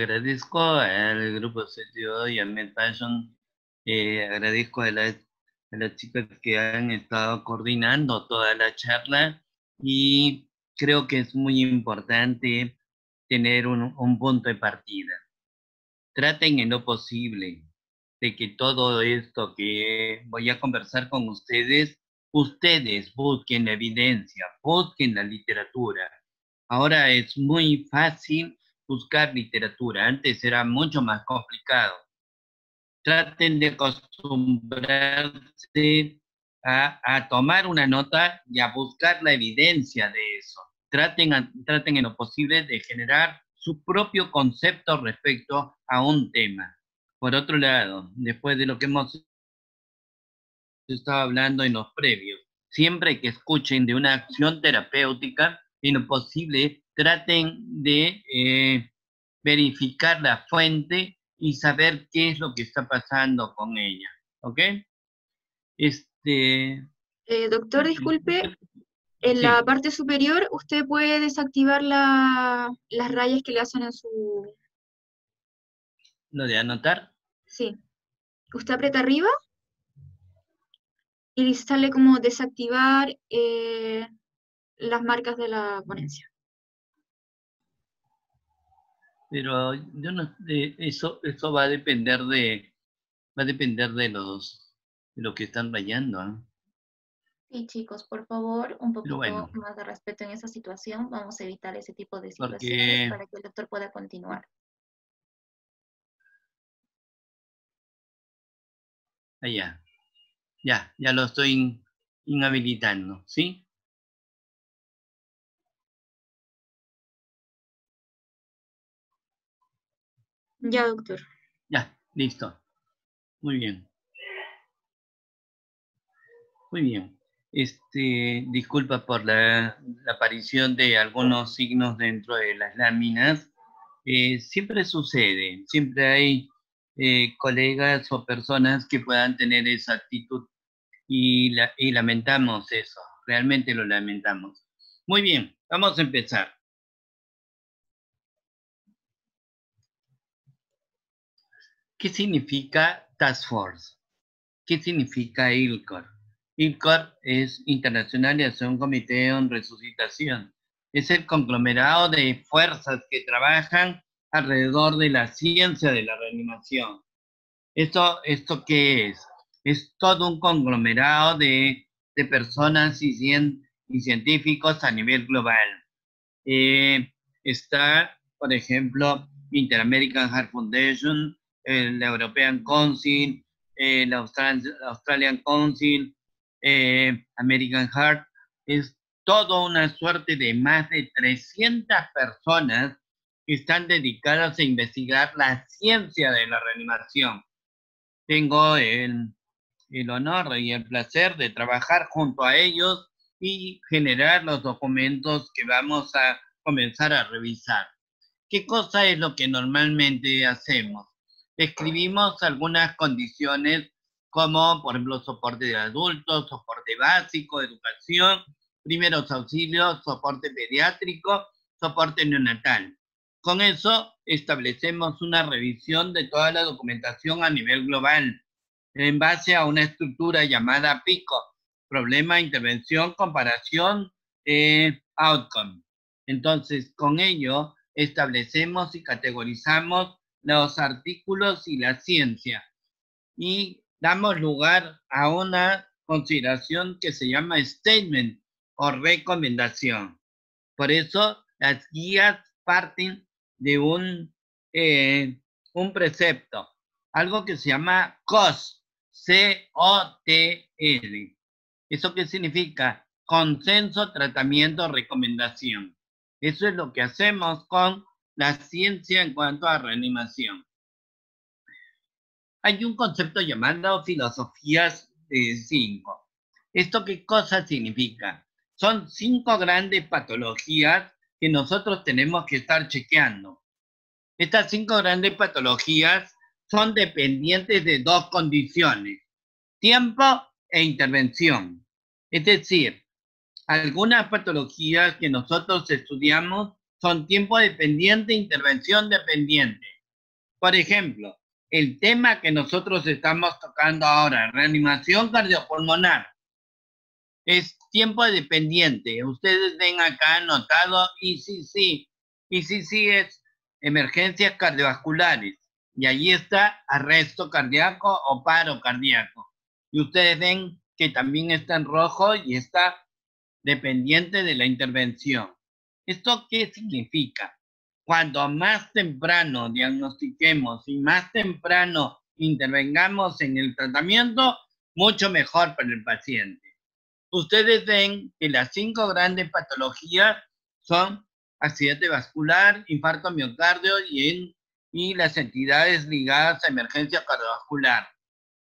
Agradezco al Grupo Sitio y a MedFashion, agradezco a las chicas que han estado coordinando toda la charla y creo que es muy importante tener un punto de partida. Traten en lo posible de que todo esto que voy a conversar con ustedes busquen la evidencia, busquen la literatura. Ahora es muy fácil buscar literatura, antes era mucho más complicado. Traten de acostumbrarse a tomar una nota y a buscar la evidencia de eso. Traten en lo posible de generar su propio concepto respecto a un tema. Por otro lado, después de lo que hemos estado hablando en los previos, siempre que escuchen de una acción terapéutica, en lo posible traten de verificar la fuente y saber qué es lo que está pasando con ella. ¿Ok? Doctor, disculpe, en Sí, la parte superior usted puede desactivar las rayas que le hacen en su... lo de anotar. Sí, usted aprieta arriba y sale como desactivar las marcas de la ponencia. Pero yo no, eso va a depender de lo que están rayando, ¿eh? Sí, chicos, por favor, un Pero poquito bueno, más de respeto en esa situación. Vamos a evitar ese tipo de situaciones porque para que el doctor pueda continuar. allá, ya lo estoy inhabilitando, ¿sí? Ya, doctor. Ya, listo. Muy bien. Muy bien. Disculpa por la aparición de algunos signos dentro de las láminas. Siempre sucede, siempre hay colegas o personas que puedan tener esa actitud y lamentamos eso, realmente lo lamentamos. Muy bien, vamos a empezar. ¿Qué significa Task Force? ¿Qué significa ILCOR? ILCOR es Internacional de Acción Comité en Resucitación. Es el conglomerado de fuerzas que trabajan alrededor de la ciencia de la reanimación. ¿Esto qué es? Es todo un conglomerado de personas y científicos a nivel global. Está, por ejemplo, Inter-American Heart Foundation, la European Council, la Australian Council, American Heart. Es toda una suerte de más de 300 personas que están dedicadas a investigar la ciencia de la reanimación. Tengo el honor y el placer de trabajar junto a ellos y generar los documentos que vamos a comenzar a revisar. ¿Qué cosa es lo que normalmente hacemos? Escribimos algunas condiciones como, por ejemplo, soporte de adultos, soporte básico, educación, primeros auxilios, soporte pediátrico, soporte neonatal. Con eso establecemos una revisión de toda la documentación a nivel global en base a una estructura llamada PICO, problema, intervención, comparación, outcome. Entonces, con ello establecemos y categorizamos los artículos y la ciencia y damos lugar a una consideración que se llama statement o recomendación. Por eso las guías parten de un precepto, algo que se llama COTL. C-O-T-L. ¿Eso qué significa? Consenso, tratamiento, recomendación. Eso es lo que hacemos con la ciencia en cuanto a reanimación. Hay un concepto llamado filosofías de 5. ¿Esto qué cosa significa? Son 5 grandes patologías que nosotros tenemos que estar chequeando. Estas 5 grandes patologías son dependientes de 2 condiciones: tiempo e intervención. Es decir, algunas patologías que nosotros estudiamos son tiempo dependiente e intervención dependiente. Por ejemplo, el tema que nosotros estamos tocando ahora, reanimación cardiopulmonar, es tiempo dependiente. Ustedes ven acá anotado ECC. ECC es emergencias cardiovasculares. Y allí está arresto cardíaco o paro cardíaco. Y ustedes ven que también está en rojo y está dependiente de la intervención. ¿Esto qué significa? Cuando más temprano diagnostiquemos y más temprano intervengamos en el tratamiento, mucho mejor para el paciente. Ustedes ven que las 5 grandes patologías son accidente vascular, infarto miocardio y las entidades ligadas a emergencia cardiovascular.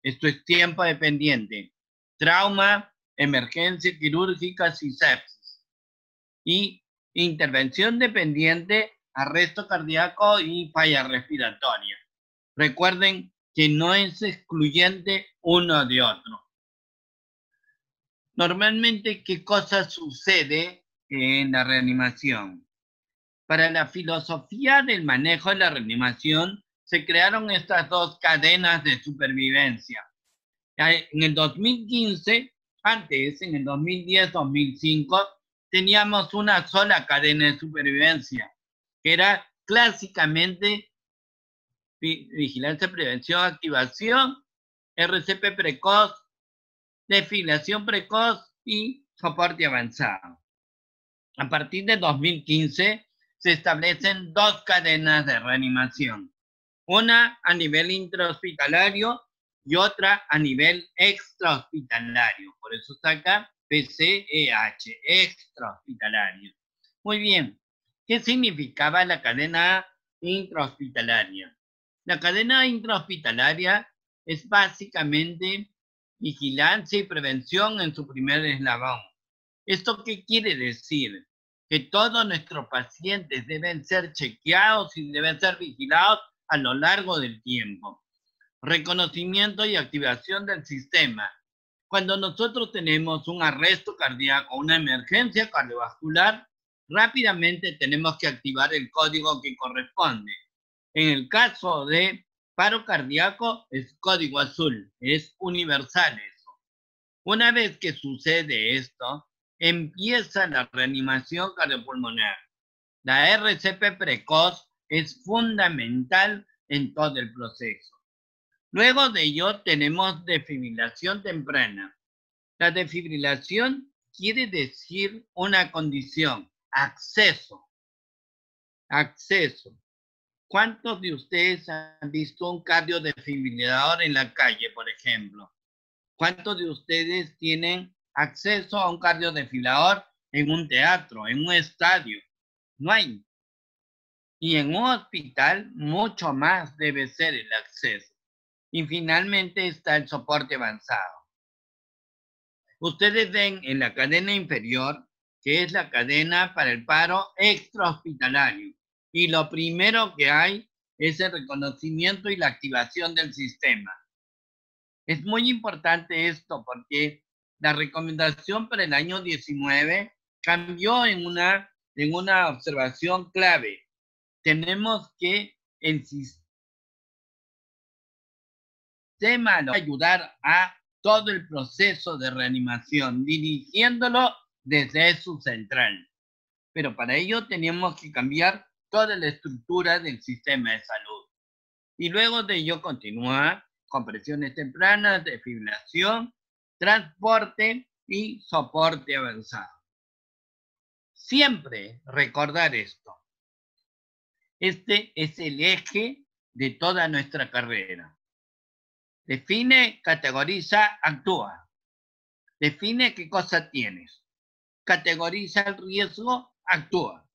Esto es tiempo dependiente. Trauma, emergencia quirúrgica y sepsis. Y intervención dependiente, arresto cardíaco y falla respiratoria. Recuerden que no es excluyente uno de otro. Normalmente, ¿qué cosa sucede en la reanimación? Para la filosofía del manejo de la reanimación, se crearon estas 2 cadenas de supervivencia. En el 2015, antes, en el 2010-2005, teníamos una sola cadena de supervivencia, que era clásicamente vigilancia, prevención, activación, RCP precoz, desfibrilación precoz y soporte avanzado. A partir de 2015 se establecen 2 cadenas de reanimación, una a nivel intrahospitalario y otra a nivel extrahospitalario. Por eso está acá PCEH, extrahospitalario. Muy bien, ¿qué significaba la cadena intrahospitalaria? La cadena intrahospitalaria es básicamente vigilancia y prevención en su primer eslabón. ¿Esto qué quiere decir? Que todos nuestros pacientes deben ser chequeados y deben ser vigilados a lo largo del tiempo. Reconocimiento y activación del sistema. Cuando nosotros tenemos un arresto cardíaco, una emergencia cardiovascular, rápidamente tenemos que activar el código que corresponde. En el caso de paro cardíaco es código azul, es universal eso. Una vez que sucede esto, empieza la reanimación cardiopulmonar. La RCP precoz es fundamental en todo el proceso. Luego de ello tenemos desfibrilación temprana. La desfibrilación quiere decir una condición, acceso. Acceso. ¿Cuántos de ustedes han visto un cardiodesfibrilador en la calle, por ejemplo? ¿Cuántos de ustedes tienen acceso a un cardiodesfibrilador en un teatro, en un estadio? No hay. Y en un hospital mucho más debe ser el acceso. Y finalmente está el soporte avanzado. Ustedes ven en la cadena inferior, que es la cadena para el paro extrahospitalario. Y lo primero que hay es el reconocimiento y la activación del sistema. Es muy importante esto porque la recomendación para el año 19 cambió en una observación clave. Tenemos que el sistema ayudar a todo el proceso de reanimación, dirigiéndolo desde su central. Pero para ello teníamos que cambiar toda la estructura del sistema de salud. Y luego de ello continúa compresiones tempranas, desfibrilación, transporte y soporte avanzado. Siempre recordar esto. Este es el eje de toda nuestra carrera. Define, categoriza, actúa. Define qué cosa tienes. Categoriza el riesgo, actúa.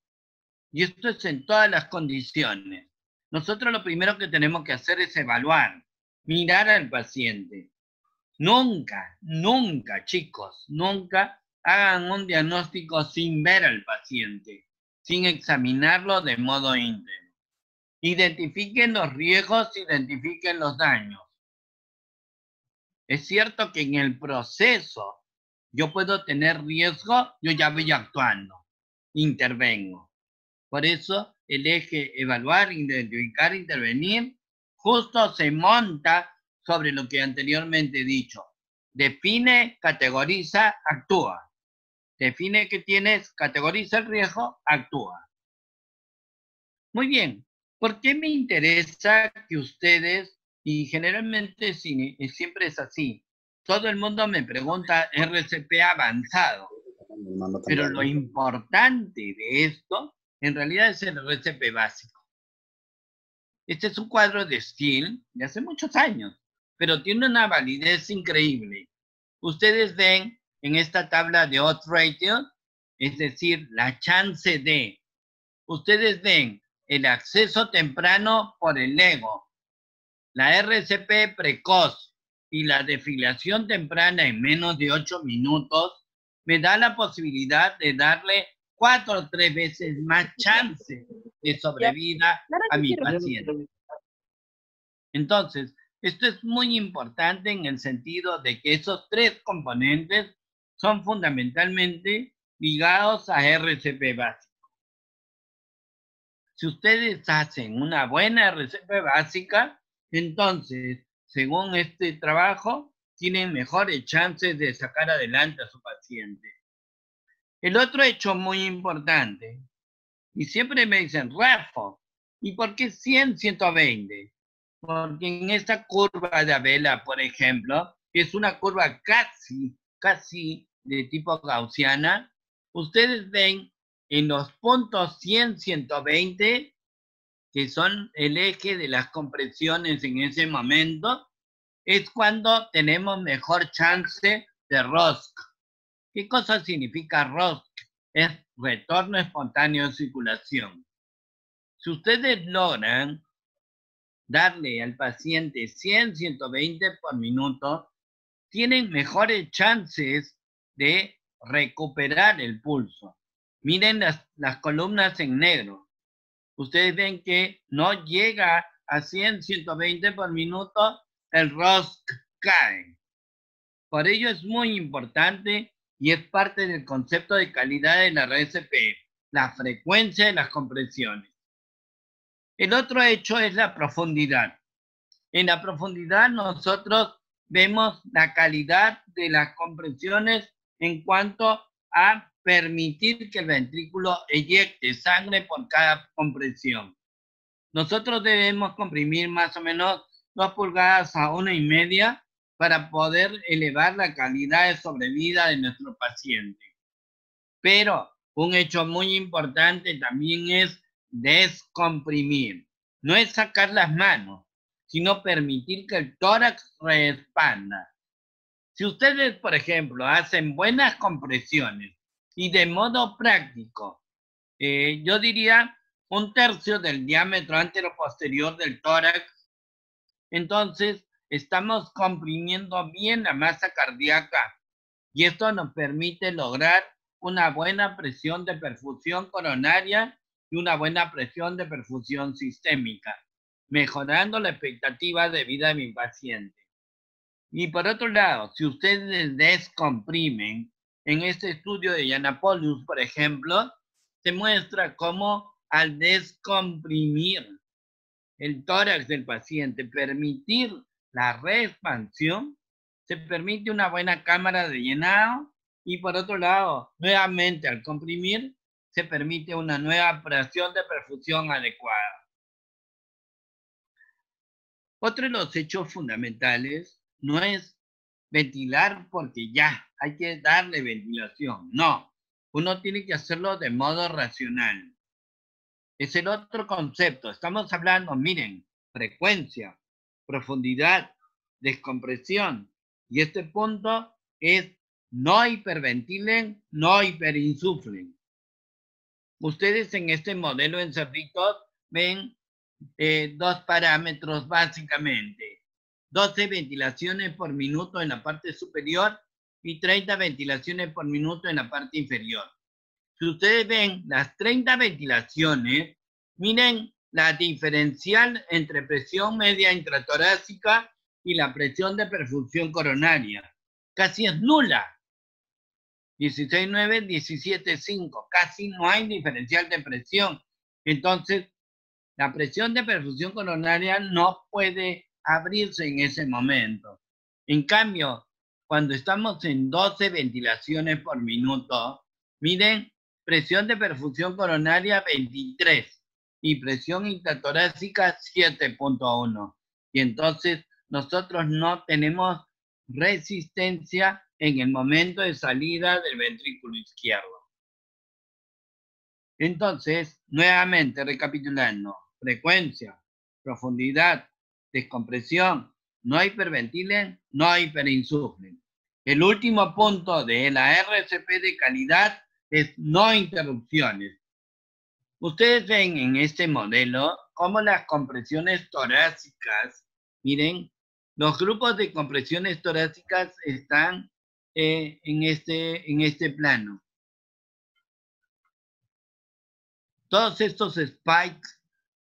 Y esto es en todas las condiciones. Nosotros lo primero que tenemos que hacer es evaluar, mirar al paciente. Nunca, nunca, chicos, nunca hagan un diagnóstico sin ver al paciente, sin examinarlo de modo íntegro. Identifiquen los riesgos, identifiquen los daños. Es cierto que en el proceso yo puedo tener riesgo, yo ya voy actuando, intervengo. Por eso el eje evaluar, identificar, intervenir justo se monta sobre lo que anteriormente he dicho. Define, categoriza, actúa. Define que tienes, categoriza el riesgo, actúa. Muy bien. ¿Por qué me interesa que ustedes, y generalmente siempre es así, todo el mundo me pregunta RCP avanzado, pero lo importante de esto en realidad es el RCP básico. Este es un cuadro de Steele de hace muchos años, pero tiene una validez increíble. Ustedes ven en esta tabla de odds ratio, es decir, la chance de, ustedes ven el acceso temprano por el LEGO, la RCP precoz y la desfiliación temprana en menos de 8 minutos, me da la posibilidad de darle 4 o 3 veces más chance de sobrevida a mi paciente. Entonces, esto es muy importante en el sentido de que esos 3 componentes son fundamentalmente ligados a RCP básico. Si ustedes hacen una buena RCP básica, entonces, según este trabajo, tienen mejores chances de sacar adelante a su paciente. El otro hecho muy importante, y siempre me dicen, Rafa, ¿y por qué 100, 120? Porque en esta curva de Abela, por ejemplo, que es una curva casi de tipo gaussiana, ustedes ven en los puntos 100, 120, que son el eje de las compresiones en ese momento, es cuando tenemos mejor chance de ROSC. ¿Qué cosa significa ROSC? Es retorno espontáneo de circulación. Si ustedes logran darle al paciente 100, 120 por minuto, tienen mejores chances de recuperar el pulso. Miren las columnas en negro. Ustedes ven que no llega a 100, 120 por minuto, el ROSC cae. Por ello es muy importante y es parte del concepto de calidad de la RCP, la frecuencia de las compresiones. El otro hecho es la profundidad. En la profundidad nosotros vemos la calidad de las compresiones en cuanto a permitir que el ventrículo eyecte sangre por cada compresión. Nosotros debemos comprimir más o menos 2 pulgadas a 1,5 para poder elevar la calidad de sobrevida de nuestro paciente. Pero un hecho muy importante también es descomprimir. No es sacar las manos, sino permitir que el tórax reexpanda. Si ustedes, por ejemplo, hacen buenas compresiones y de modo práctico, yo diría 1/3 del diámetro anteroposterior del tórax, entonces estamos comprimiendo bien la masa cardíaca y esto nos permite lograr una buena presión de perfusión coronaria y una buena presión de perfusión sistémica, mejorando la expectativa de vida de mi paciente. Y por otro lado, si ustedes descomprimen, en este estudio de Yiannopoulos, por ejemplo, se muestra cómo al descomprimir el tórax del paciente, permitir la reexpansión, se permite una buena cámara de llenado y por otro lado, nuevamente al comprimir, se permite una nueva presión de perfusión adecuada. Otro de los hechos fundamentales no es ventilar porque ya hay que darle ventilación. No, uno tiene que hacerlo de modo racional. Es el otro concepto. Estamos hablando, miren, frecuencia, profundidad, descompresión. Y este punto es no hiperventilen, no hiperinsuflen. Ustedes en este modelo en cerditos ven 2 parámetros básicamente. 12 ventilaciones por minuto en la parte superior y 30 ventilaciones por minuto en la parte inferior. Si ustedes ven las 30 ventilaciones, miren la diferencial entre presión media intratorácica y la presión de perfusión coronaria. Casi es nula. 16,9, 17,5. Casi no hay diferencial de presión. Entonces, La presión de perfusión coronaria no puede abrirse en ese momento. En cambio, cuando estamos en 12 ventilaciones por minuto, miren, presión de perfusión coronaria 23 y presión intratorácica 7.1. Y entonces nosotros no tenemos resistencia en el momento de salida del ventrículo izquierdo. Entonces, nuevamente recapitulando, frecuencia, profundidad, descompresión, no hiperventilen, no hiperinsuflen. El último punto de la RCP de calidad es no interrupciones. Ustedes ven en este modelo cómo las compresiones torácicas, miren, los grupos de compresiones torácicas están en este plano. Todos estos spikes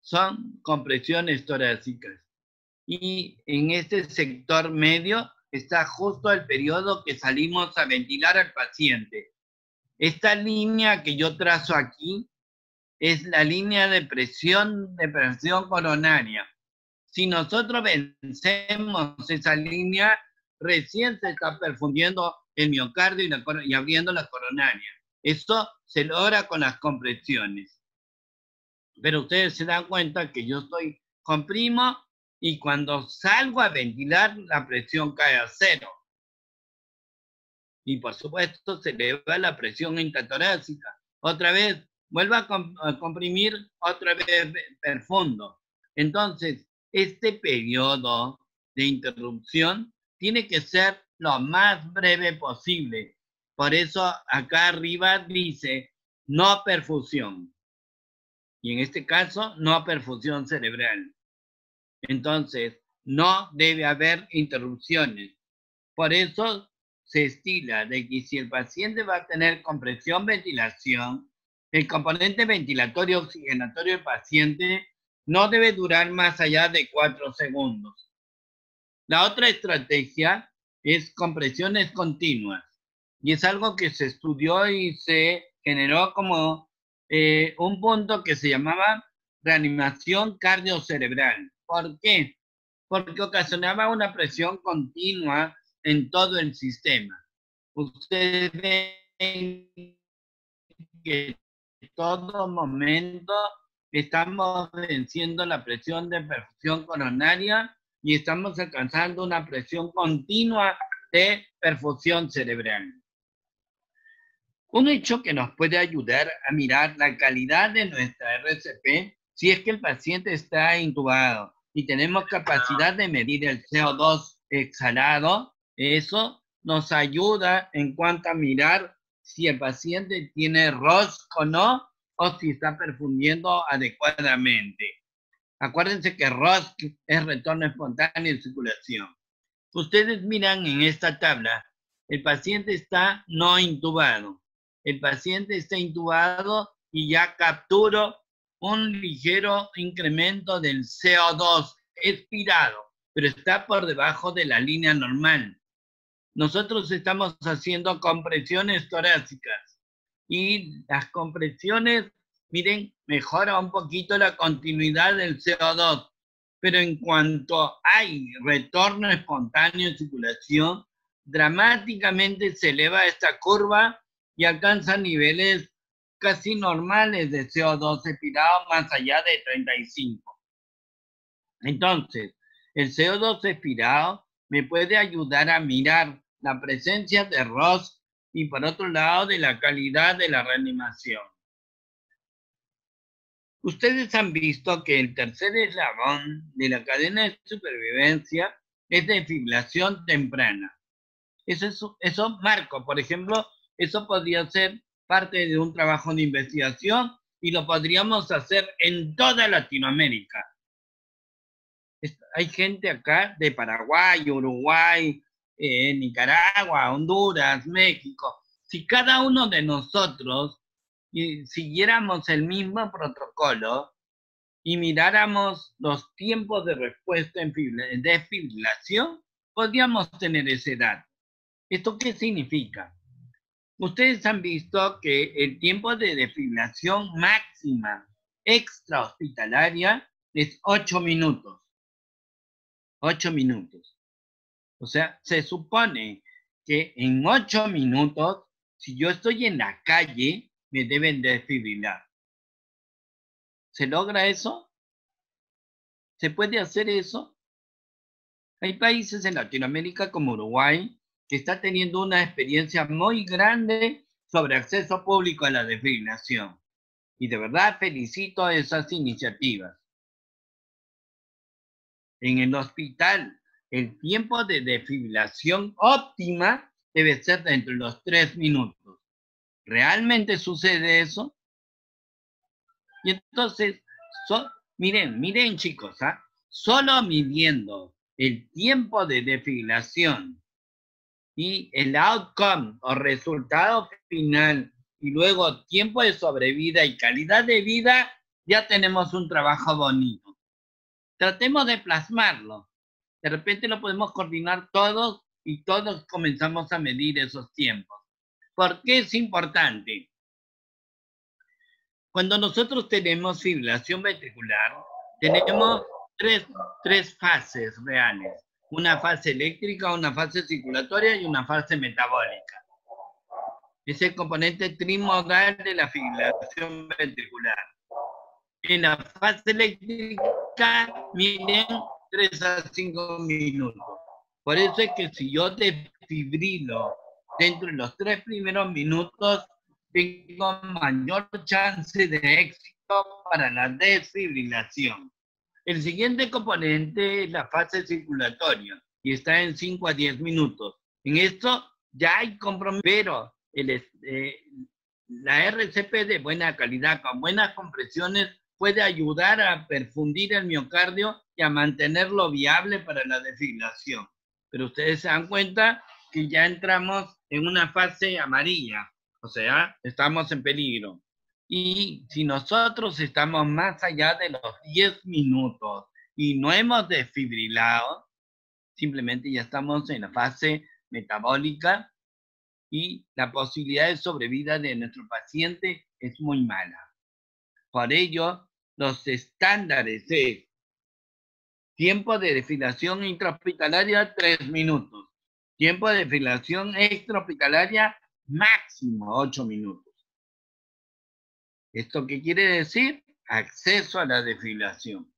son compresiones torácicas. Y en este sector medio está justo el periodo que salimos a ventilar al paciente. Esta línea que yo trazo aquí es la línea de presión coronaria. Si nosotros vencemos esa línea, recién se está perfundiendo el miocardio y abriendo la coronaria. Esto se logra con las compresiones. Pero ustedes se dan cuenta que yo comprimo y cuando salgo a ventilar, la presión cae a 0. Y por supuesto se eleva la presión intratorácica. Otra vez, vuelvo a comprimir, otra vez perfundo. Entonces, este periodo de interrupción tiene que ser lo más breve posible. Por eso acá arriba dice no perfusión. Y en este caso, no perfusión cerebral. Entonces, no debe haber interrupciones. Por eso se estila de que si el paciente va a tener compresión-ventilación, el componente ventilatorio oxigenatorio del paciente no debe durar más allá de 4 segundos. La otra estrategia es compresiones continuas. Y es algo que se estudió y se generó como un punto que se llamaba reanimación cardiocerebral. ¿Por qué? Porque ocasionaba una presión continua en todo el sistema. Ustedes ven que en todo momento estamos venciendo la presión de perfusión coronaria y estamos alcanzando una presión continua de perfusión cerebral. Un hecho que nos puede ayudar a mirar la calidad de nuestra RCP si es que el paciente está intubado y tenemos capacidad de medir el CO2 exhalado, eso nos ayuda en cuanto a mirar si el paciente tiene ROSC o no, o si está perfundiendo adecuadamente. Acuérdense que ROSC es retorno espontáneo en circulación. Ustedes miran en esta tabla, el paciente está no intubado. El paciente está intubado y ya capturo un ligero incremento del CO2 expirado, pero está por debajo de la línea normal. Nosotros estamos haciendo compresiones torácicas y las compresiones, miren, mejora un poquito la continuidad del CO2, pero en cuanto hay retorno espontáneo en circulación, dramáticamente se eleva esta curva y alcanza niveles casi normales de CO2 expirado más allá de 35. Entonces, el CO2 expirado me puede ayudar a mirar la presencia de ROSC y por otro lado de la calidad de la reanimación. Ustedes han visto que el tercer eslabón de la cadena de supervivencia es defibrilación temprana. Eso Marco, por ejemplo, eso podría ser parte de un trabajo de investigación y lo podríamos hacer en toda Latinoamérica. Hay gente acá de Paraguay, Uruguay, Nicaragua, Honduras, México. Si cada uno de nosotros siguiéramos el mismo protocolo y miráramos los tiempos de respuesta en desfibrilación, podríamos tener ese dato. ¿Esto qué significa? Ustedes han visto que el tiempo de desfibrilación máxima extrahospitalaria es 8 minutos. 8 minutos. O sea, se supone que en 8 minutos, si yo estoy en la calle, me deben desfibrilar. ¿Se logra eso? ¿Se puede hacer eso? Hay países en Latinoamérica como Uruguay que está teniendo una experiencia muy grande sobre acceso público a la desfibrilación. Y de verdad felicito esas iniciativas. En el hospital, el tiempo de desfibrilación óptima debe ser de entre los 3 minutos. ¿Realmente sucede eso? Y entonces, miren chicos, solo midiendo el tiempo de desfibrilación y el outcome o resultado final y luego tiempo de sobrevida y calidad de vida, ya tenemos un trabajo bonito. Tratemos de plasmarlo. De repente lo podemos coordinar todos y todos comenzamos a medir esos tiempos. ¿Por qué es importante? Cuando nosotros tenemos fibrilación ventricular, tenemos tres fases reales. Una fase eléctrica, una fase circulatoria y una fase metabólica. Es el componente trimodal de la fibrilación ventricular. En la fase eléctrica, miren, 3 a 5 minutos. Por eso es que si yo desfibrilo dentro de los 3 primeros minutos, tengo mayor chance de éxito para la desfibrilación. El siguiente componente es la fase circulatoria y está en 5 a 10 minutos. En esto ya hay compromiso, pero la RCP de buena calidad con buenas compresiones puede ayudar a perfundir el miocardio y a mantenerlo viable para la desfibrilación. Pero ustedes se dan cuenta que ya entramos en una fase amarilla, o sea, estamos en peligro. Y si nosotros estamos más allá de los 10 minutos y no hemos desfibrilado, simplemente ya estamos en la fase metabólica y la posibilidad de sobrevida de nuestro paciente es muy mala. Por ello, los estándares es tiempo de desfibrilación intrahospitalaria 3 minutos. Tiempo de desfibrilación extrahospitalaria máximo 8 minutos. ¿Esto qué quiere decir? Acceso a la desfibrilación.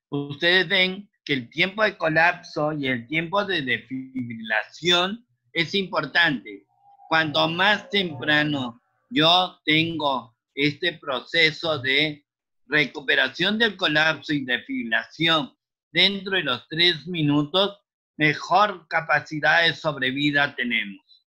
Ustedes ven que el tiempo de colapso y el tiempo de desfibrilación es importante. Cuanto más temprano yo tengo este proceso de recuperación del colapso y desfibrilación dentro de los 3 minutos, mejor capacidad de sobrevida tenemos.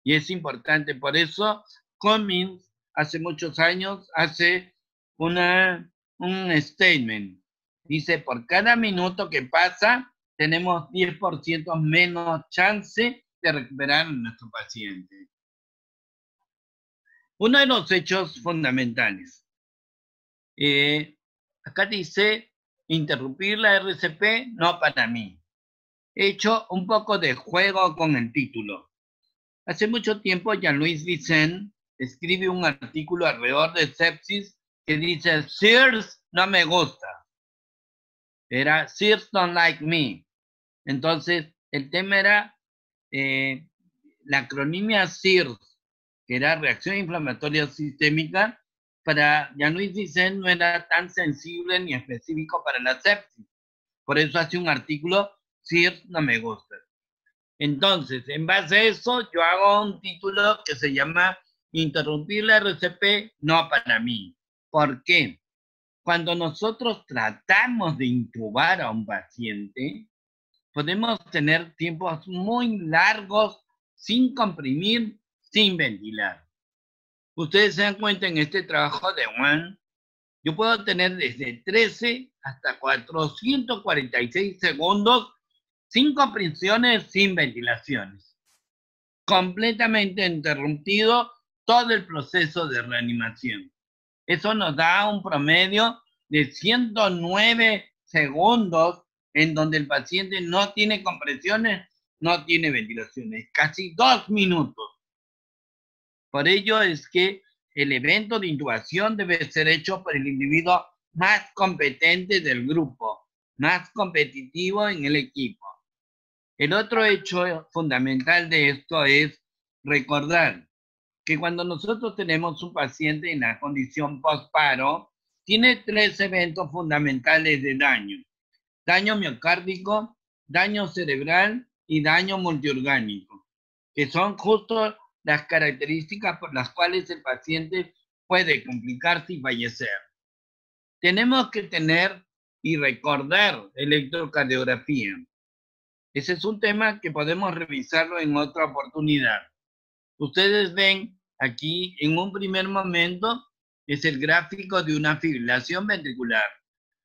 Y es importante, por eso Cummings hace muchos años hace un statement. Dice, por cada minuto que pasa, tenemos 10% menos chance de recuperar a nuestro paciente. Uno de los hechos fundamentales. Acá dice, interrumpir la RCP, no para mí. He hecho un poco de juego con el título. Hace mucho tiempo, Jean-Louis Vicent escribe un artículo alrededor de sepsis que dice, SIRS no me gusta. Era SIRS don't like me. Entonces, el tema era la acronimia SIRS, que era reacción inflamatoria sistémica. Para Jean-Louis Vicent no era tan sensible ni específico para la sepsis. Por eso hace un artículo, SIRS no me gusta. Entonces, en base a eso, yo hago un título que se llama Interrumpir la RCP, no para mí. ¿Por qué? Cuando nosotros tratamos de intubar a un paciente, podemos tener tiempos muy largos sin comprimir, sin ventilar. Ustedes se dan cuenta en este trabajo de Juan, yo puedo tener desde 13 hasta 446 segundos sin compresiones, sin ventilaciones. Completamente interrumpido todo el proceso de reanimación. Eso nos da un promedio de 109 segundos en donde el paciente no tiene compresiones, no tiene ventilaciones. Casi 2 minutos. Por ello es que el evento de intubación debe ser hecho por el individuo más competente del grupo, más competitivo en el equipo. El otro hecho fundamental de esto es recordar que cuando nosotros tenemos un paciente en la condición postparo, tiene 3 eventos fundamentales de daño: daño miocárdico, daño cerebral y daño multiorgánico, que son justo las características por las cuales el paciente puede complicarse y fallecer. Tenemos que tener y recordar electrocardiografía. Ese es un tema que podemos revisarlo en otra oportunidad. Ustedes ven aquí en un primer momento es el gráfico de una fibrilación ventricular.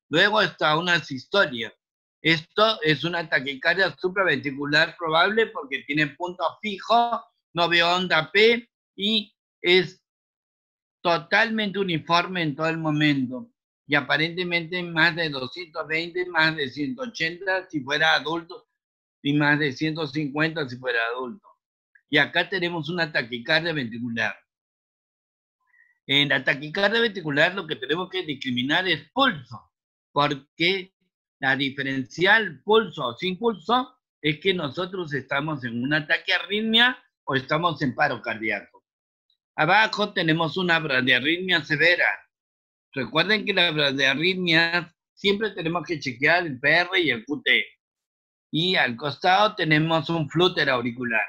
Luego está una sistolia. Esto es una taquicardia supraventricular probable porque tiene punto fijo, no veo onda P y es totalmente uniforme en todo el momento. Y aparentemente más de 220, más de 180 si fuera adulto y más de 150 si fuera adulto. Y acá tenemos una taquicardia ventricular. En la taquicardia ventricular lo que tenemos que discriminar es pulso, porque la diferencial pulso o sin pulso es que nosotros estamos en una taquiarritmia o estamos en paro cardíaco. Abajo tenemos una bradiarritmia severa. Recuerden que las bradiarritmias siempre tenemos que chequear el PR y el QT. Y al costado tenemos un flúter auricular.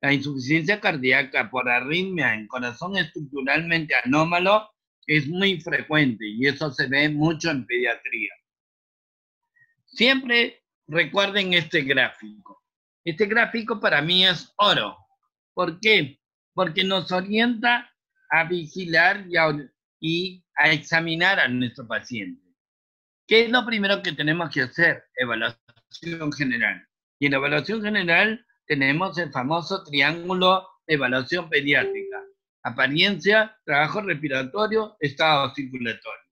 La insuficiencia cardíaca por arritmia en corazón estructuralmente anómalo es muy frecuente y eso se ve mucho en pediatría. Siempre recuerden este gráfico. Este gráfico para mí es oro. ¿Por qué? Porque nos orienta a vigilar y a examinar a nuestro paciente. ¿Qué es lo primero que tenemos que hacer? Evaluación general. Y en la evaluación general tenemos el famoso triángulo de evaluación pediátrica: apariencia, trabajo respiratorio, estado circulatorio.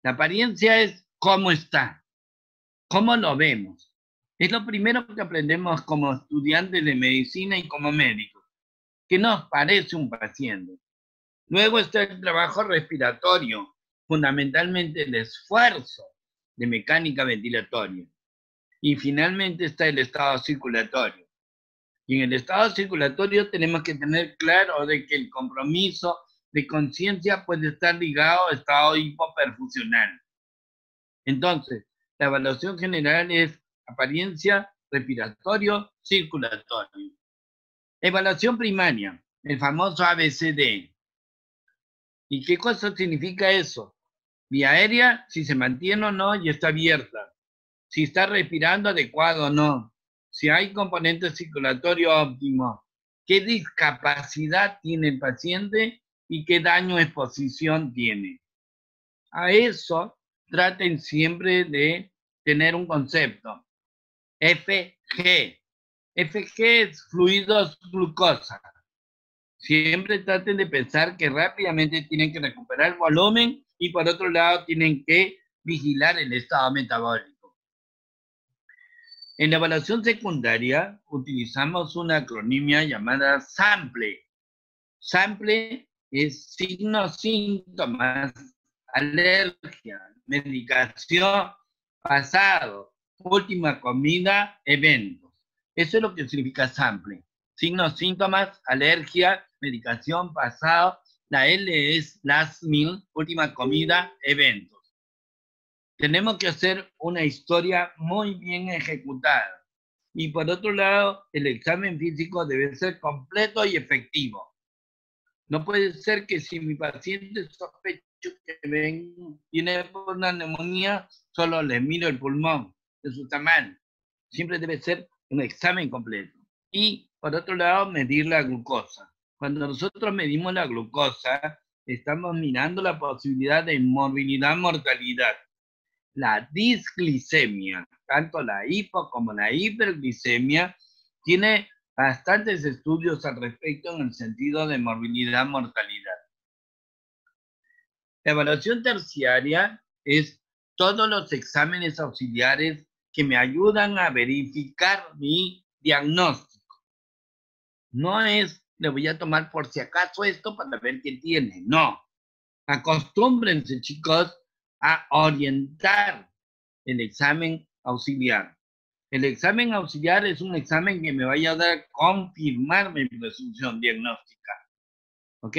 La apariencia es cómo está, cómo lo vemos. Es lo primero que aprendemos como estudiantes de medicina y como médicos. ¿Qué nos parece un paciente? Luego está el trabajo respiratorio, fundamentalmente el esfuerzo de mecánica ventilatoria. Y finalmente está el estado circulatorio. Y en el estado circulatorio tenemos que tener claro de que el compromiso de conciencia puede estar ligado a estado hipoperfusional. Entonces, la evaluación general es apariencia, respiratorio, circulatorio. Evaluación primaria, el famoso ABCD. ¿Y qué cosa significa eso? Vía aérea, si se mantiene o no y está abierta. Si está respirando adecuado o no. Si hay componente circulatorio óptimo. ¿Qué discapacidad tiene el paciente y qué daño de exposición tiene? A eso traten siempre de tener un concepto. FG. FG es fluidos glucosa. Siempre traten de pensar que rápidamente tienen que recuperar volumen y por otro lado tienen que vigilar el estado metabólico. En la evaluación secundaria utilizamos una acronimia llamada SAMPLE. SAMPLE es signos, síntomas, alergia, medicación, pasado, última comida, eventos. Eso es lo que significa SAMPLE. Signos, síntomas, alergia, medicación, pasado. La L es last meal, última comida, eventos. Tenemos que hacer una historia muy bien ejecutada. Y por otro lado, el examen físico debe ser completo y efectivo. No puede ser que si mi paciente sospecho que viene por una neumonía, solo le miro el pulmón. Eso está mal. Siempre debe ser un examen completo. Y por otro lado, medir la glucosa. Cuando nosotros medimos la glucosa, estamos mirando la posibilidad de morbilidad, mortalidad. La disglicemia, tanto la hipo como la hiperglicemia, tiene bastantes estudios al respecto en el sentido de morbilidad, mortalidad. La evaluación terciaria es todos los exámenes auxiliares que me ayudan a verificar mi diagnóstico. No es le voy a tomar por si acaso esto para ver qué tiene. No. Acostúmbrense, chicos, a orientar el examen auxiliar. El examen auxiliar es un examen que me va a ayudar a confirmar mi presunción diagnóstica. ¿Ok?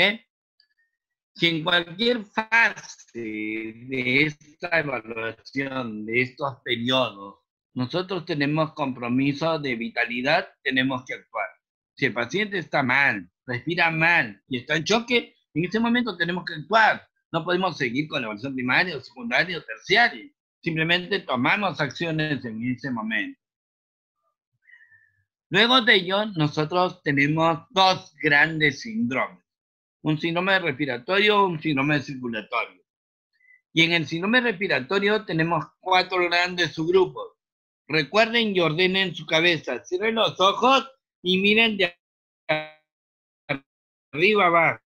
Si en cualquier fase de esta evaluación, de estos periodos, nosotros tenemos compromiso de vitalidad, tenemos que actuar. Si el paciente está mal, respira mal y está en choque, en ese momento tenemos que actuar. No podemos seguir con la evaluación primaria, o secundaria o terciaria. Simplemente tomamos acciones en ese momento. Luego de ello, nosotros tenemos dos grandes síndromes. Un síndrome respiratorio, un síndrome circulatorio. Y en el síndrome respiratorio tenemos 4 grandes subgrupos. Recuerden y ordenen su cabeza. Cierren los ojos y miren de arriba abajo.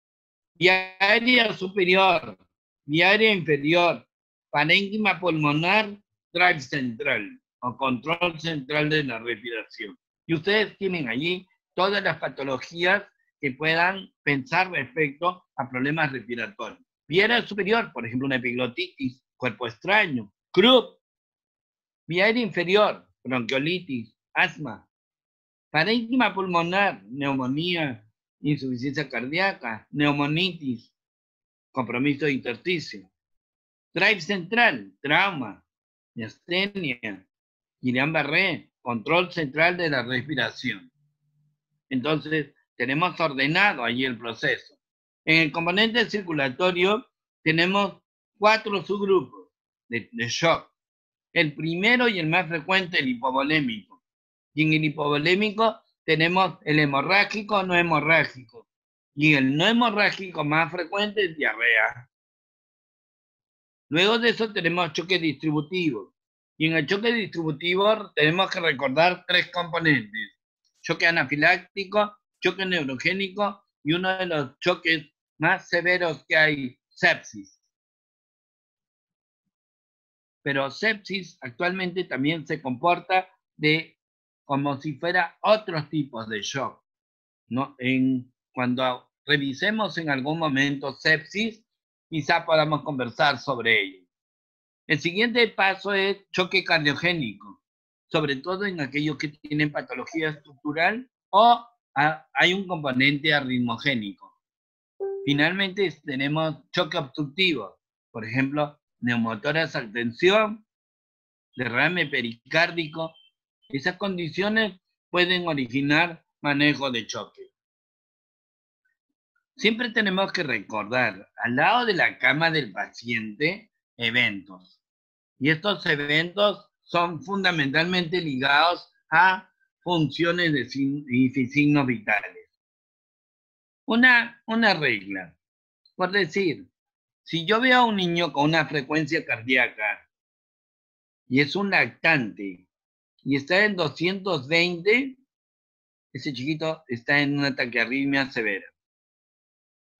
Vía aérea superior, vía aérea inferior, parénquima pulmonar, drive central o control central de la respiración. Y ustedes tienen allí todas las patologías que puedan pensar respecto a problemas respiratorios. Vía aérea superior, por ejemplo, una epiglotitis, cuerpo extraño, croup. Vía aérea inferior, bronquiolitis, asma. Parénquima pulmonar, neumonía, insuficiencia cardíaca, neumonitis, compromiso de intersticio. Drive central, trauma, miastenia, Guillain-Barré, control central de la respiración. Entonces, tenemos ordenado allí el proceso. En el componente circulatorio tenemos 4 subgrupos de shock. El primero y el más frecuente, el hipovolémico. Y en el hipovolémico tenemos el hemorrágico no hemorrágico. Y el no hemorrágico más frecuente es diarrea. Luego de eso tenemos choque distributivo. Y en el choque distributivo tenemos que recordar 3 componentes. Choque anafiláctico, choque neurogénico y uno de los choques más severos que hay, sepsis. Pero sepsis actualmente también se comporta como si fuera otros tipos de shock, ¿no? Cuando revisemos en algún momento sepsis, quizá podamos conversar sobre ello. El siguiente paso es choque cardiogénico, sobre todo en aquellos que tienen patología estructural o hay un componente arritmogénico. Finalmente tenemos choque obstructivo, por ejemplo, neumotórax tensión, derrame pericárdico. Esas condiciones pueden originar manejo de choque. Siempre tenemos que recordar, al lado de la cama del paciente, eventos. Y estos eventos son fundamentalmente ligados a funciones y signos vitales. Una regla, por decir, si yo veo a un niño con una frecuencia cardíaca y es un lactante y está en 220, ese chiquito está en una taquiarritmia severa.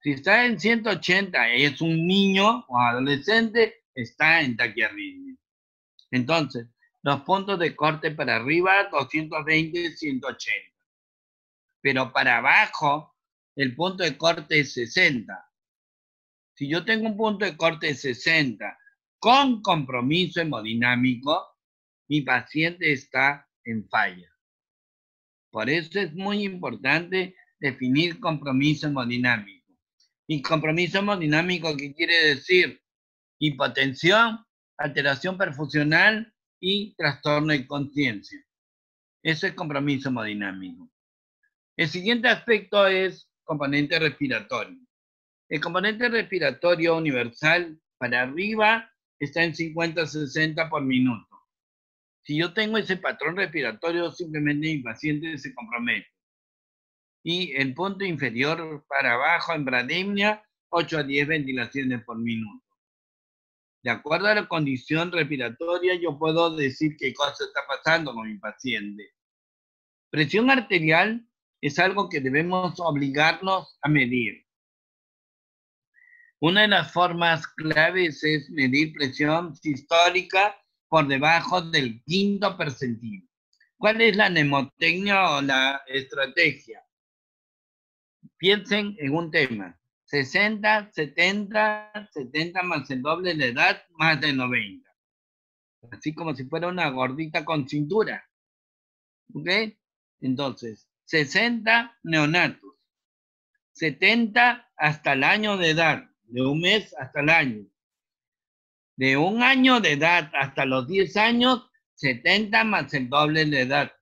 Si está en 180 y es un niño o adolescente, está en taquiarritmia. Entonces, los puntos de corte para arriba, 220, 180. Pero para abajo, el punto de corte es 60. Si yo tengo un punto de corte de 60 con compromiso hemodinámico, mi paciente está en falla. Por eso es muy importante definir compromiso hemodinámico. Y compromiso hemodinámico, ¿qué quiere decir? Hipotensión, alteración perfusional y trastorno de conciencia. Eso es compromiso hemodinámico. El siguiente aspecto es componente respiratorio. El componente respiratorio universal para arriba está en 50-60 por minuto. Si yo tengo ese patrón respiratorio, simplemente mi paciente se compromete. Y el punto inferior para abajo en brademia, 8 a 10 ventilaciones por minuto. De acuerdo a la condición respiratoria, yo puedo decir qué cosa está pasando con mi paciente. Presión arterial es algo que debemos obligarnos a medir. Una de las formas claves es medir presión sistólica por debajo del 5º percentil. ¿Cuál es la mnemotecnia o la estrategia? Piensen en un tema. 60, 70, 70 más el doble de la edad, más de 90. Así como si fuera una gordita con cintura. ¿Ok? Entonces, 60 neonatos. 70 hasta el año de edad. De un mes hasta el año. De un año de edad hasta los 10 años, 70 más el doble de la edad.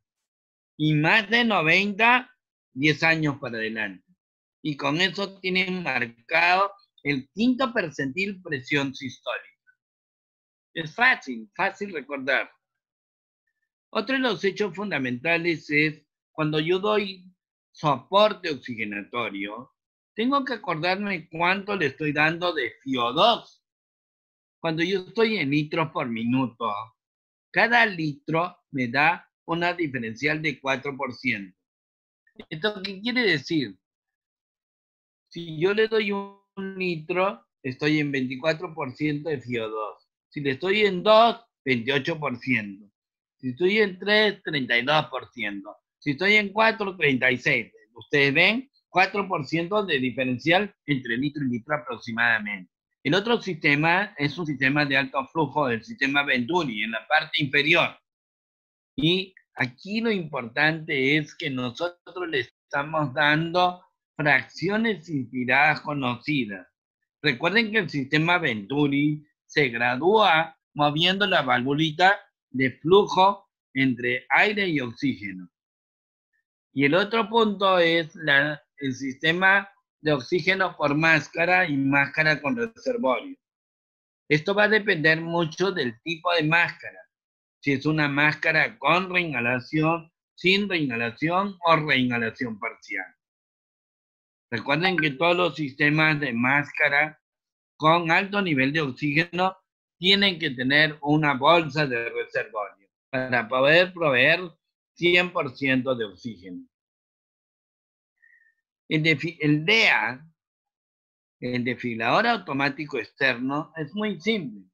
Y más de 90, 10 años para adelante. Y con eso tienen marcado el quinto percentil presión sistólica. Es fácil recordar. Otro de los hechos fundamentales es cuando yo doy soporte oxigenatorio, tengo que acordarme cuánto le estoy dando de FiO2. Cuando yo estoy en litros por minuto, cada litro me da una diferencial de 4%. ¿Esto qué quiere decir? Si yo le doy un litro, estoy en 24% de FiO2. Si le estoy en 2, 28%. Si estoy en 3, 32%. Si estoy en 4, 36%. Ustedes ven, 4% de diferencial entre litro y litro aproximadamente. El otro sistema es un sistema de alto flujo del sistema Venturi, en la parte inferior. Y aquí lo importante es que nosotros le estamos dando fracciones inspiradas conocidas. Recuerden que el sistema Venturi se gradúa moviendo la valvulita de flujo entre aire y oxígeno. Y el otro punto es el sistema de oxígeno por máscara y máscara con reservorio. Esto va a depender mucho del tipo de máscara. Si es una máscara con reinhalación, sin reinhalación o reinhalación parcial. Recuerden que todos los sistemas de máscara con alto nivel de oxígeno tienen que tener una bolsa de reservorio para poder proveer 100% de oxígeno. El DEA, el desfibrilador automático externo, es muy simple.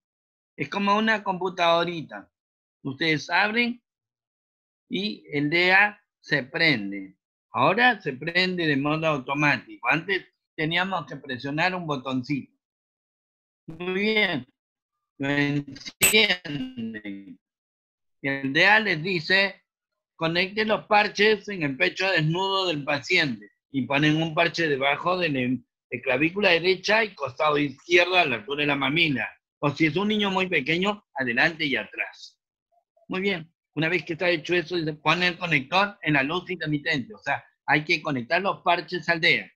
Es como una computadorita. Ustedes abren y el DEA se prende. Ahora se prende de modo automático. Antes teníamos que presionar un botoncito. Muy bien. Lo encienden. Y el DEA les dice, conecte los parches en el pecho desnudo del paciente. Y ponen un parche debajo de clavícula derecha y costado izquierdo a la altura de la mamila. O si es un niño muy pequeño, adelante y atrás. Muy bien. Una vez que está hecho eso, se pone el conector en la luz intermitente. O sea, hay que conectar los parches al DEA.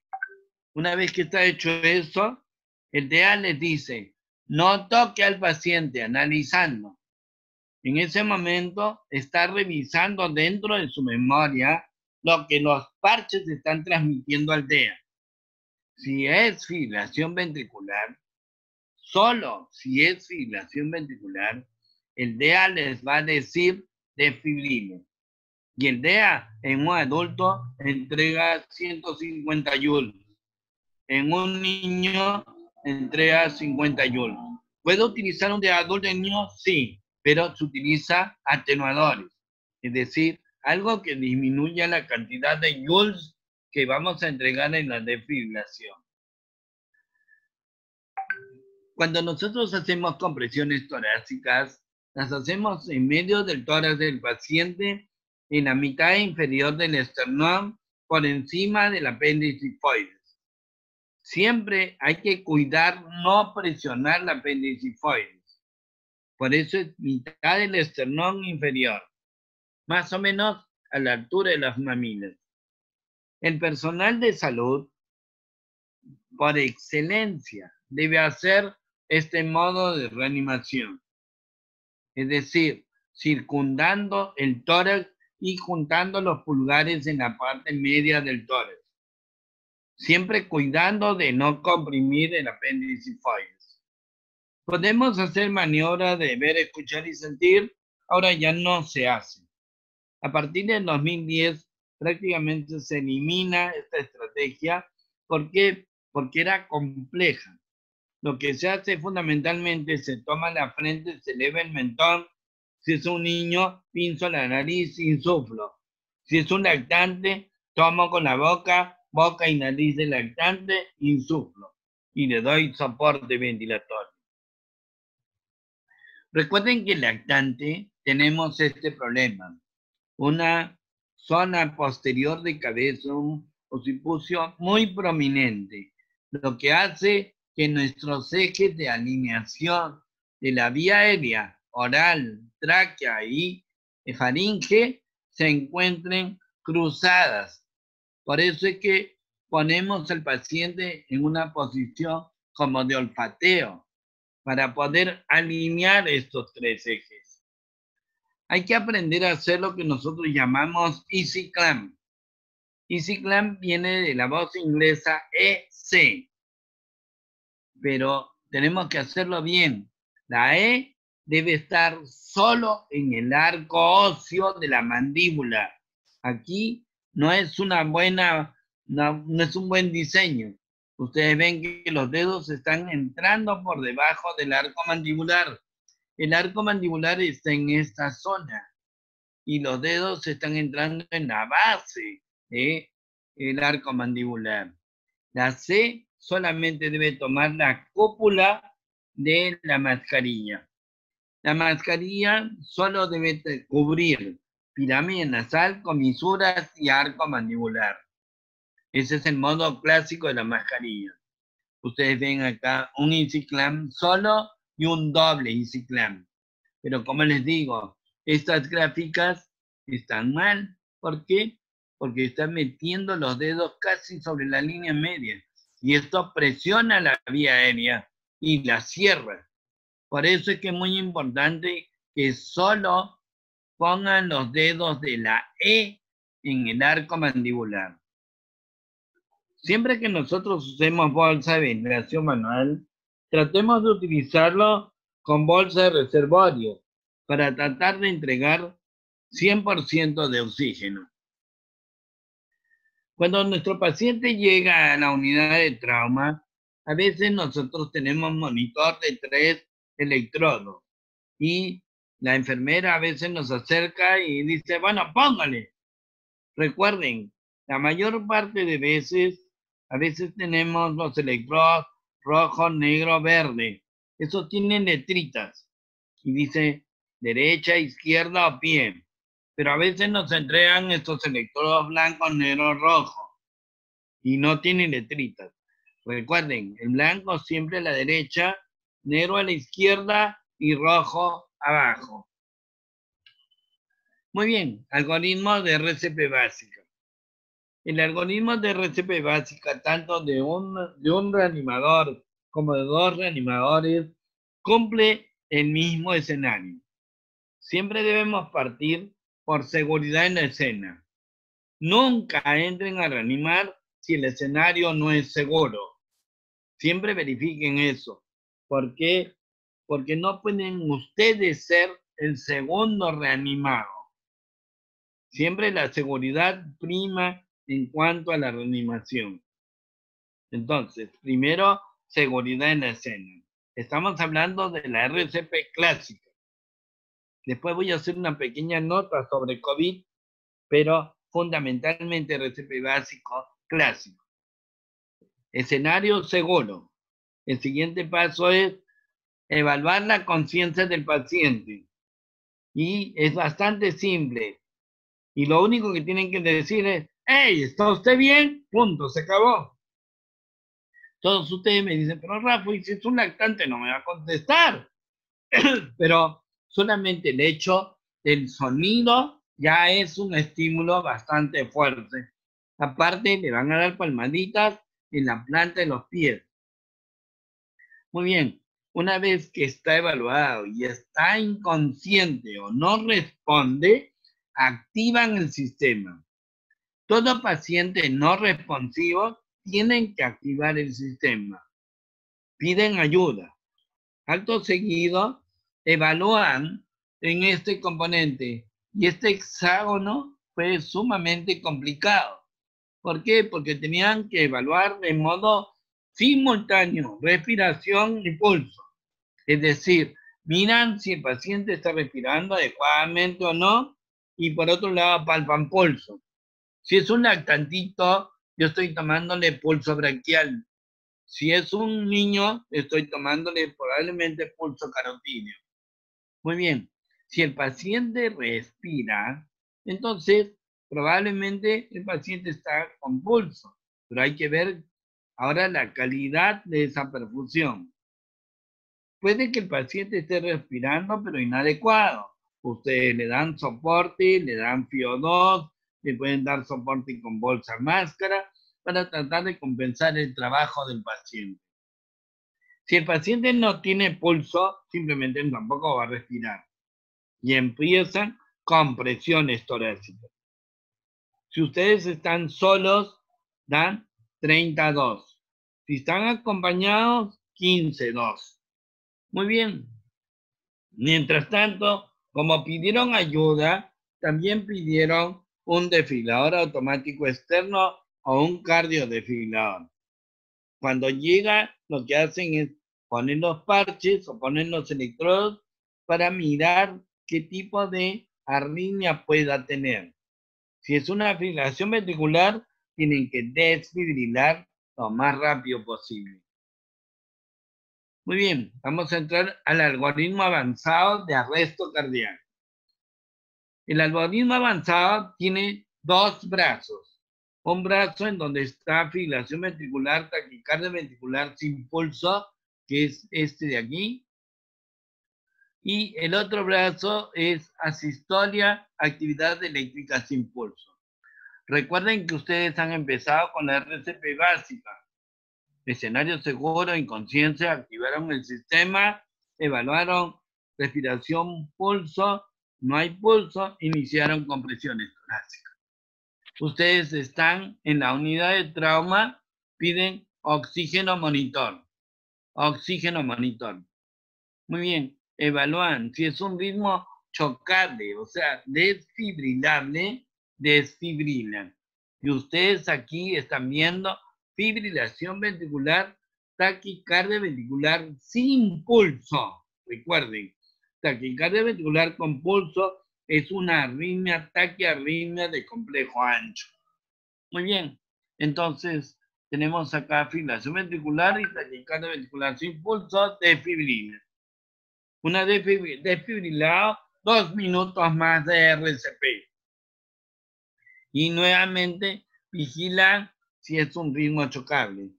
Una vez que está hecho eso, el DEA les dice, no toque al paciente, analizando. En ese momento está revisando dentro de su memoria lo que los parches están transmitiendo al DEA. Si es fibrilación ventricular, solo si es fibrilación ventricular, el DEA les va a decir desfibrile. Y el DEA en un adulto entrega 150 joules. En un niño entrega 50 joules. ¿Puedo utilizar un DEA adulto en niño? Sí, pero se utiliza atenuadores. Es decir, algo que disminuya la cantidad de joules que vamos a entregar en la desfibrilación. Cuando nosotros hacemos compresiones torácicas, las hacemos en medio del tórax del paciente, en la mitad inferior del esternón, por encima del apéndice sifoides. Siempre hay que cuidar no presionar el apéndice sifoides. Por eso es mitad del esternón inferior, más o menos a la altura de las mamilas. El personal de salud, por excelencia, debe hacer este modo de reanimación. Es decir, circundando el tórax y juntando los pulgares en la parte media del tórax. Siempre cuidando de no comprimir el apéndice sifoides. Podemos hacer maniobras de ver, escuchar y sentir, ahora ya no se hace. A partir del 2010 prácticamente se elimina esta estrategia. ¿Por qué? Porque era compleja. Lo que se hace fundamentalmente, se toma la frente, se eleva el mentón. Si es un niño, pinzo la nariz, insuflo. Si es un lactante, tomo con la boca boca y nariz del lactante, insuflo y le doy soporte ventilatorio. Recuerden que el lactante tenemos este problema, una zona posterior de cabeza, un occipucio muy prominente, lo que hace que nuestros ejes de alineación de la vía aérea, oral, tráquea y faringe se encuentren cruzadas. Por eso es que ponemos al paciente en una posición como de olfateo, para poder alinear estos tres ejes. Hay que aprender a hacer lo que nosotros llamamos easy clamp. Easy clamp viene de la voz inglesa EC, pero tenemos que hacerlo bien. La E debe estar solo en el arco óseo de la mandíbula. Aquí no es una buena, no es un buen diseño. Ustedes ven que los dedos están entrando por debajo del arco mandibular. El arco mandibular está en esta zona y los dedos están entrando en la base del arco mandibular. La C solamente debe tomar la cúpula de la mascarilla. La mascarilla solo debe cubrir pirámide nasal, comisuras y arco mandibular. Ese es el modo clásico de la mascarilla. Ustedes ven acá un easy clamp solo y un doble easy clamp. Pero como les digo, estas gráficas están mal. ¿Por qué? Porque están metiendo los dedos casi sobre la línea media. Y esto presiona la vía aérea y la cierra. Por eso es que es muy importante que solo pongan los dedos de la E en el arco mandibular. Siempre que nosotros usemos bolsa de ventilación manual, tratemos de utilizarlo con bolsa de reservorio para tratar de entregar 100% de oxígeno. Cuando nuestro paciente llega a la unidad de trauma, a veces nosotros tenemos monitor de 3 electrodos y la enfermera a veces nos acerca y dice, bueno, póngale. Recuerden, la mayor parte de veces, a veces tenemos los electrodos rojo, negro, verde. Esos tienen letritas y dice derecha, izquierda o pie. Pero a veces nos entregan estos electrodos blancos, negro, rojo y no tienen letritas. Recuerden, el blanco siempre a la derecha, negro a la izquierda y rojo abajo. Muy bien, algoritmo de RCP básica. El algoritmo de RCP básica, tanto de un reanimador como de 2 reanimadores, cumple el mismo escenario. Siempre debemos partir por seguridad en la escena. Nunca entren a reanimar si el escenario no es seguro. Siempre verifiquen eso. ¿Por qué? Porque no pueden ustedes ser el segundo reanimado. Siempre la seguridad prima en cuanto a la reanimación. Entonces, primero, seguridad en la escena. Estamos hablando de la RCP clásica. Después voy a hacer una pequeña nota sobre COVID, pero fundamentalmente RCP básico clásico. Escenario seguro. El siguiente paso es evaluar la conciencia del paciente. Y es bastante simple. Y lo único que tienen que decir es, hey, ¿está usted bien? Punto, se acabó. Todos ustedes me dicen, pero Rafa, y si es un lactante no me va a contestar. Pero solamente el hecho del sonido ya es un estímulo bastante fuerte. Aparte, le van a dar palmaditas en la planta de los pies. Muy bien, una vez que está evaluado y está inconsciente o no responde, activan el sistema. Todo paciente no responsivo tienen que activar el sistema. Piden ayuda. Acto seguido, evalúan en este componente. Y este hexágono fue sumamente complicado. ¿Por qué? Porque tenían que evaluar de modo simultáneo respiración y pulso. Es decir, miran si el paciente está respirando adecuadamente o no, y por otro lado palpan pulso. Si es un lactantito yo estoy tomándole pulso braquial. Si es un niño, estoy tomándole probablemente pulso carotídeo. Muy bien. Si el paciente respira, entonces probablemente el paciente está con pulso. Pero hay que ver ahora la calidad de esa perfusión. Puede que el paciente esté respirando, pero inadecuado. Ustedes le dan soporte, le dan FiO2, le pueden dar soporte con bolsa máscara para tratar de compensar el trabajo del paciente. Si el paciente no tiene pulso, simplemente tampoco va a respirar. Y empiezan compresiones torácicas. Si ustedes están solos, dan 32. Si están acompañados, 15-2. Muy bien. Mientras tanto, como pidieron ayuda, también pidieron un desfibrilador automático externo o un cardiodesfibrilador. Cuando llega, lo que hacen es poner los parches o poner los electrodos para mirar qué tipo de arritmia pueda tener. Si es una fibrilación ventricular, tienen que desfibrilar lo más rápido posible. Muy bien, vamos a entrar al algoritmo avanzado de arresto cardíaco. El algoritmo avanzado tiene dos brazos. Un brazo en donde está fibrilación ventricular, taquicardia ventricular sin pulso, que es este de aquí. Y el otro brazo es asistolia, actividad eléctrica sin pulso. Recuerden que ustedes han empezado con la RCP básica. Escenario seguro, inconsciencia, activaron el sistema, evaluaron respiración, pulso, no hay pulso, iniciaron compresiones torácicas. Ustedes están en la unidad de trauma, piden oxígeno monitor. Oxígeno monitor. Muy bien, evalúan si es un ritmo chocable, o sea, desfibrilable, desfibrilan. Y ustedes aquí están viendo fibrilación ventricular, taquicardia ventricular sin pulso. Recuerden, taquicardia ventricular con pulso es una arritmia, taquiarritmia de complejo ancho. Muy bien, entonces tenemos acá fibrilación ventricular y taquicardia ventricular sin pulso, desfibrila. Una desfibrilado, 2 minutos más de RCP. Y nuevamente vigilan si es un ritmo chocable.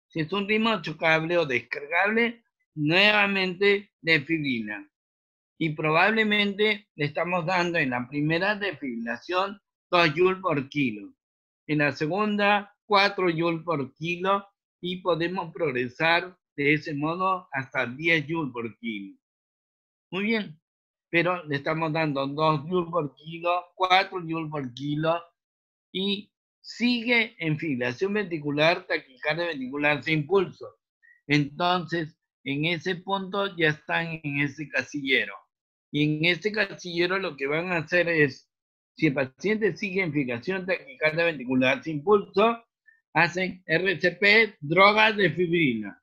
Si es un ritmo chocable o descargable, nuevamente desfibrilan. Y probablemente le estamos dando en la primera desfibrilación 2 joules por kilo. En la segunda, 4 joules por kilo. Y podemos progresar de ese modo hasta 10 joules por kilo. Muy bien. Pero le estamos dando 2 joules por kilo, 4 joules por kilo. Y sigue en fibrilación ventricular, taquicardia ventricular sin pulso. Entonces, en ese punto ya están en ese casillero. Y en este casillero lo que van a hacer es, si el paciente sigue en fibrilación, taquicardia ventricular sin pulso, hacen RCP, drogas de fibrina.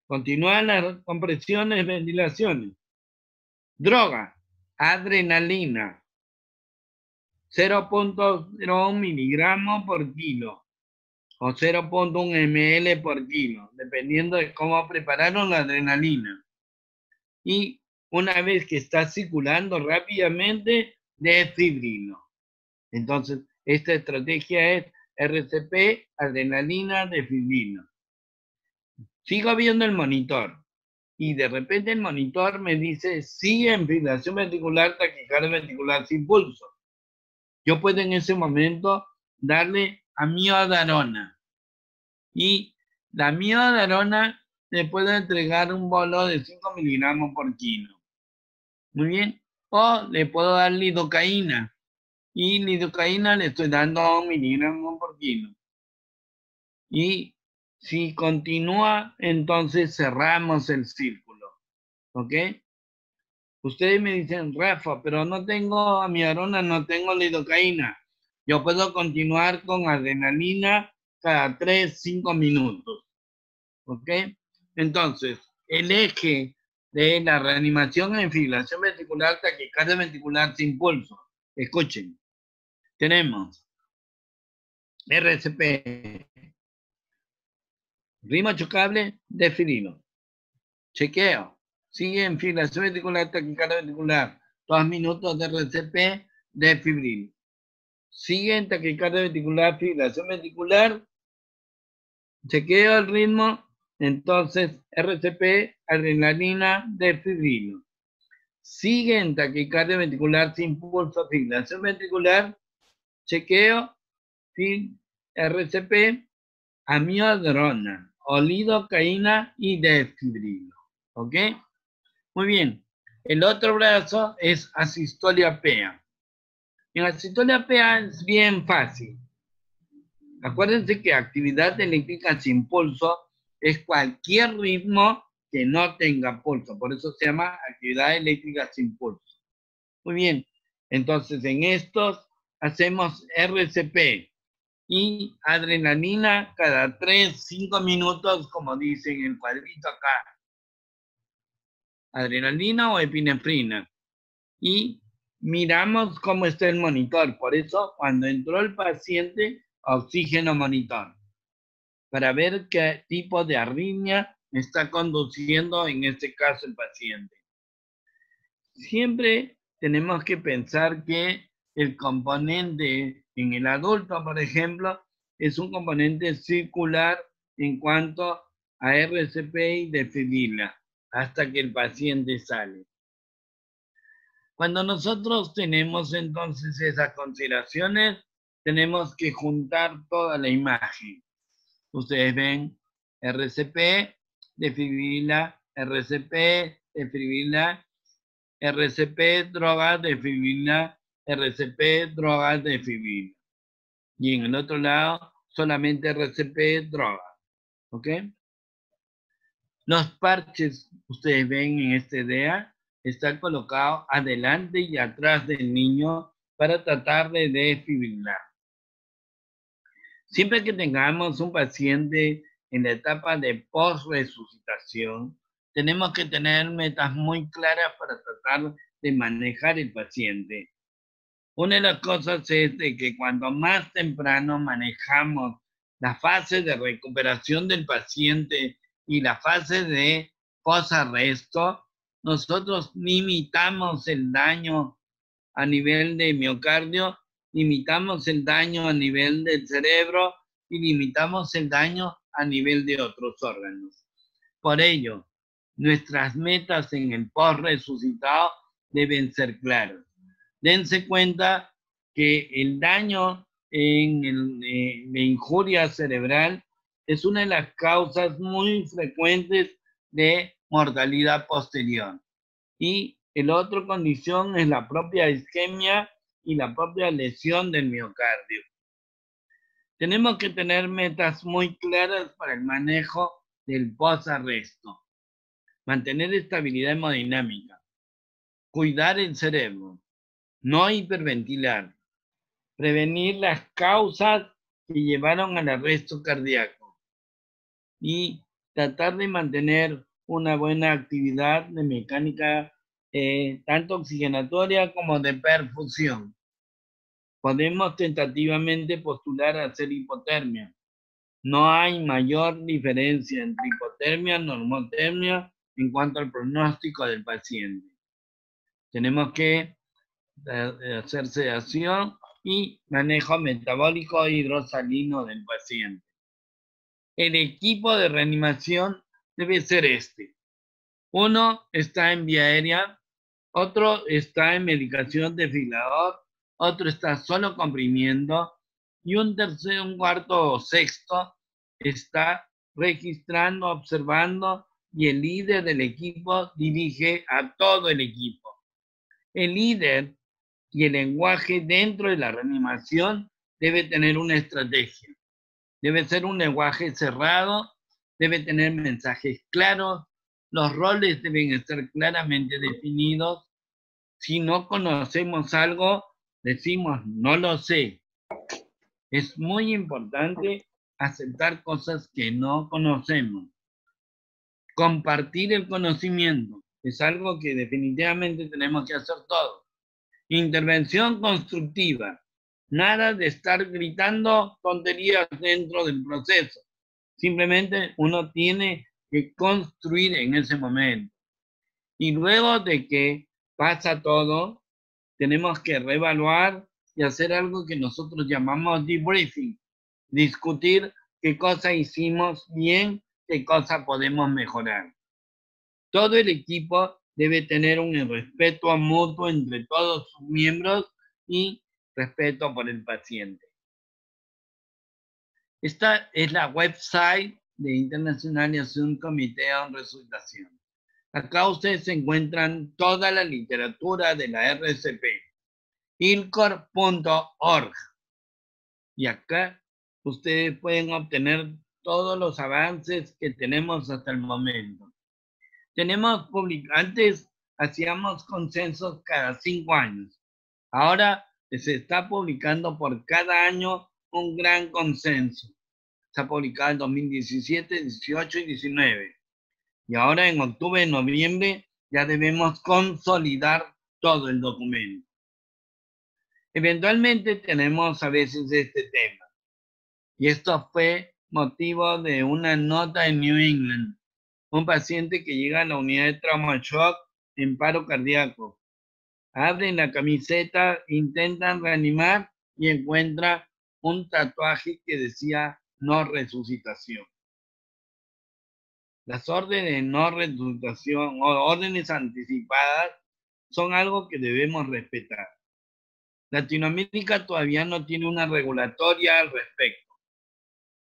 Continúan las compresiones, ventilaciones. Droga, adrenalina. 0.01 miligramos por kilo o 0.1 ml por kilo, dependiendo de cómo prepararon la adrenalina. Y una vez que está circulando rápidamente, desfibrilo. Entonces, esta estrategia es RCP, adrenalina, desfibrilo. Sigo viendo el monitor y de repente el monitor me dice, sigue en fibrilación ventricular, taquicardia ventricular sin pulso. Yo puedo en ese momento darle amiodarona. Y la amiodarona le puedo entregar un bolo de 5 miligramos por kilo. Muy bien. O le puedo dar lidocaína. Y lidocaína le estoy dando 1 miligramo por kilo. Y si continúa, entonces cerramos el círculo. ¿Ok? Ustedes me dicen, Rafa, pero no tengo amiodarona, no tengo lidocaína. Yo puedo continuar con adrenalina cada 3-5 minutos. ¿Ok? Entonces, el eje de la reanimación en fibrilación ventricular, taquicardia ventricular sin pulso. Escuchen. Tenemos RCP. Ritmo chocable, definido. Chequeo. Sigue en fibrilación ventricular, taquicardia ventricular. 2 minutos de RCP, defibrilo. Sigue en taquicardia ventricular, fibrilación ventricular. Chequeo el ritmo. Entonces, RCP, adrenalina, defibrilo. Sigue en taquicardia ventricular sin pulso, fibrilación ventricular. Chequeo, RCP, amiodarona, lidocaína y defibrilo. ¿Ok? Muy bien. El otro brazo es asistolia PEA. En asistolia PEA es bien fácil. Acuérdense que actividad eléctrica sin pulso es cualquier ritmo que no tenga pulso. Por eso se llama actividad eléctrica sin pulso. Muy bien. Entonces, en estos hacemos RCP y adrenalina cada 3-5 minutos, como dice en el cuadrito acá. Adrenalina o epinefrina. Y miramos cómo está el monitor. Por eso, cuando entró el paciente, oxígeno monitor. Para ver qué tipo de arritmia está conduciendo, en este caso, el paciente. Siempre tenemos que pensar que el componente en el adulto, por ejemplo, es un componente circular en cuanto a RCP y defibrila, hasta que el paciente sale. Cuando nosotros tenemos entonces esas consideraciones, tenemos que juntar toda la imagen. Ustedes ven RCP, defibrila, RCP, defibrila, RCP, droga, defibrila, RCP, droga, defibrila. Y en el otro lado, solamente RCP, droga. ¿Ok? Los parches, ustedes ven en esta idea, están colocados adelante y atrás del niño para tratar de desfibrilar. Siempre que tengamos un paciente en la etapa de post-resucitación, tenemos que tener metas muy claras para tratar de manejar el paciente. Una de las cosas es de que cuando más temprano manejamos la fase de recuperación del paciente y la fase de posarresto, nosotros limitamos el daño a nivel de miocardio, limitamos el daño a nivel del cerebro y limitamos el daño a nivel de otros órganos. Por ello, nuestras metas en el post-resucitado deben ser claras. Dense cuenta que el daño de injuria cerebral es una de las causas muy frecuentes de mortalidad posterior. Y la otra condición es la propia isquemia y la propia lesión del miocardio. Tenemos que tener metas muy claras para el manejo del posarresto. Mantener estabilidad hemodinámica. Cuidar el cerebro. No hiperventilar. Prevenir las causas que llevaron al arresto cardíaco. Y tratar de mantener una buena actividad de mecánica tanto oxigenatoria como de perfusión. Podemos tentativamente postular a hacer hipotermia. No hay mayor diferencia entre hipotermia y normotermia en cuanto al pronóstico del paciente. Tenemos que hacer sedación y manejo metabólico hidrosalino del paciente. El equipo de reanimación debe ser este. Uno está en vía aérea, otro está en medicación desfibrilador, otro está solo comprimiendo y un tercero, un cuarto o sexto está registrando, observando y el líder del equipo dirige a todo el equipo. El líder y el lenguaje dentro de la reanimación debe tener una estrategia. Debe ser un lenguaje cerrado, debe tener mensajes claros, los roles deben estar claramente definidos. Si no conocemos algo, decimos no lo sé. Es muy importante aceptar cosas que no conocemos. Compartir el conocimiento es algo que definitivamente tenemos que hacer todos. Intervención constructiva. Nada de estar gritando tonterías dentro del proceso. Simplemente uno tiene que construir en ese momento. Y luego de que pasa todo, tenemos que reevaluar y hacer algo que nosotros llamamos debriefing. Discutir qué cosa hicimos bien, qué cosa podemos mejorar. Todo el equipo debe tener un respeto mutuo entre todos sus miembros y respeto por el paciente. Esta es la website de International Committee on Resuscitación. Acá ustedes encuentran toda la literatura de la RCP, ilcor.org. Y acá ustedes pueden obtener todos los avances que tenemos hasta el momento. Antes hacíamos consensos cada 5 años. Ahora se está publicando por cada año un gran consenso. Está publicado en 2017, 18 y 19. Y ahora en octubre y noviembre ya debemos consolidar todo el documento. Eventualmente tenemos a veces este tema. Y esto fue motivo de una nota en New England. Un paciente que llega a la unidad de trauma shock en paro cardíaco. Abren la camiseta, intentan reanimar y encuentra un tatuaje que decía no resucitación. Las órdenes de no resucitación o órdenes anticipadas son algo que debemos respetar. Latinoamérica todavía no tiene una regulatoria al respecto.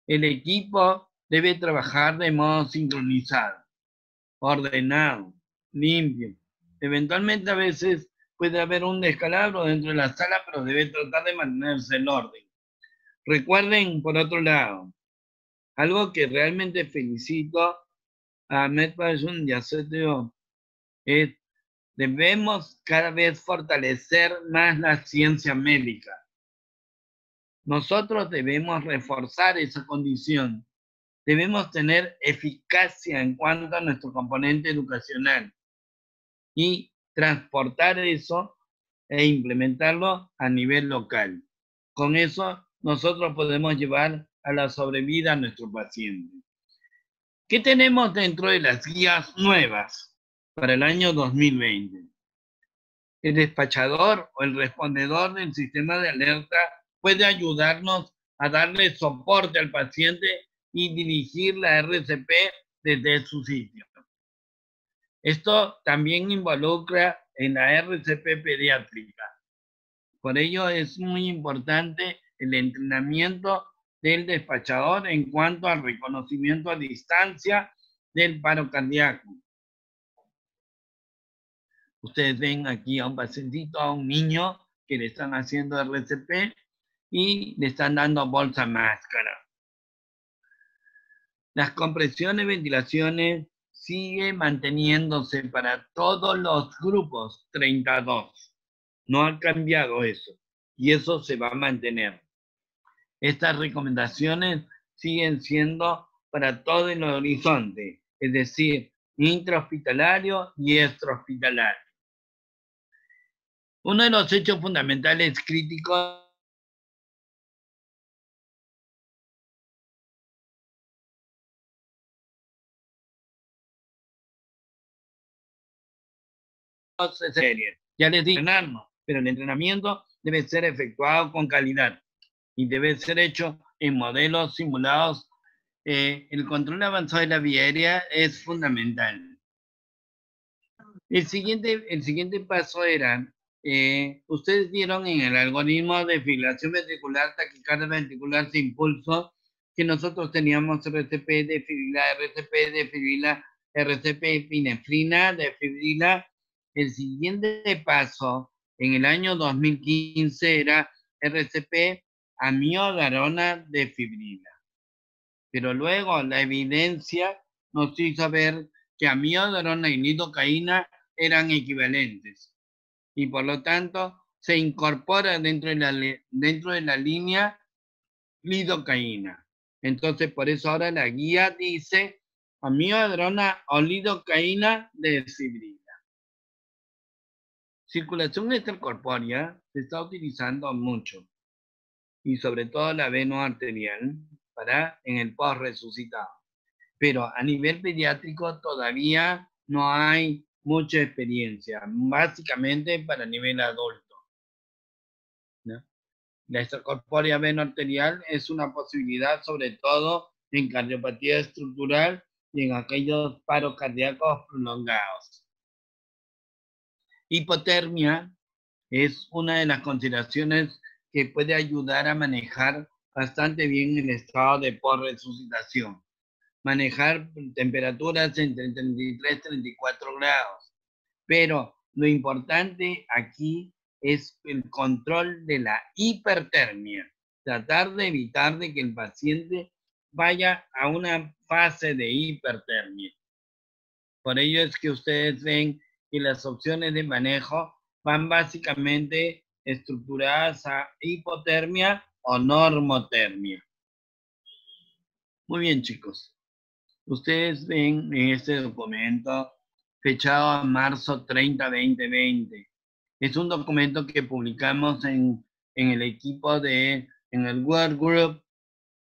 El equipo debe trabajar de modo sincronizado, ordenado, limpio. Eventualmente a veces puede haber un descalabro dentro de la sala, pero debe tratar de mantenerse el orden. Recuerden, por otro lado, algo que realmente felicito a Ahmed Bajun y a CTO, es debemos cada vez fortalecer más la ciencia médica. Nosotros debemos reforzar esa condición. Debemos tener eficacia en cuanto a nuestro componente educacional y transportar eso e implementarlo a nivel local. Con eso nosotros podemos llevar a la sobrevida a nuestro paciente. ¿Qué tenemos dentro de las guías nuevas para el año 2020? El despachador o el respondedor del sistema de alerta puede ayudarnos a darle soporte al paciente y dirigir la RCP desde su sitio. Esto también involucra en la RCP pediátrica. Por ello es muy importante el entrenamiento del despachador en cuanto al reconocimiento a distancia del paro cardíaco. Ustedes ven aquí a un pacientito, a un niño que le están haciendo RCP y le están dando bolsa máscara. Las compresiones y ventilaciones siguen manteniéndose para todos los grupos 32. No ha cambiado eso y eso se va a mantener. Estas recomendaciones siguen siendo para todo el horizonte, es decir, intrahospitalario y extrahospitalario. Uno de los hechos fundamentales críticos es serie. Ya les dije, pero el entrenamiento debe ser efectuado con calidad y debe ser hecho en modelos simulados. El control avanzado de la vía aérea es fundamental. El siguiente paso era, ustedes vieron en el algoritmo de fibrilación ventricular, taquicardia ventricular sin pulso, que nosotros teníamos RCP, defibrila, RCP, defibrila, RCP, epinefrina, defibrila. El siguiente paso en el año 2015 era RCP, amiodarona, defibrila. Pero luego la evidencia nos hizo ver que amiodarona y lidocaína eran equivalentes. Y por lo tanto se incorpora dentro de la línea lidocaína. Entonces por eso ahora la guía dice amiodarona o lidocaína defibrila. Circulación extracorpórea se está utilizando mucho. y sobre todo la veno arterial en el post-resucitado. Pero a nivel pediátrico todavía no hay mucha experiencia, básicamente para nivel adulto, ¿no? La extracorpórea veno-arterial es una posibilidad sobre todo en cardiopatía estructural y en aquellos paros cardíacos prolongados. Hipotermia es una de las consideraciones que puede ayudar a manejar bastante bien el estado de post-resucitación. Manejar temperaturas entre 33 y 34 grados. Pero lo importante aquí es el control de la hipertermia. Tratar de evitar de que el paciente vaya a una fase de hipertermia. Por ello es que ustedes ven que las opciones de manejo van básicamente estructuradas a hipotermia o normotermia. Muy bien, chicos. Ustedes ven en este documento fechado a marzo 30, 2020. Es un documento que publicamos en el equipo en el World Group,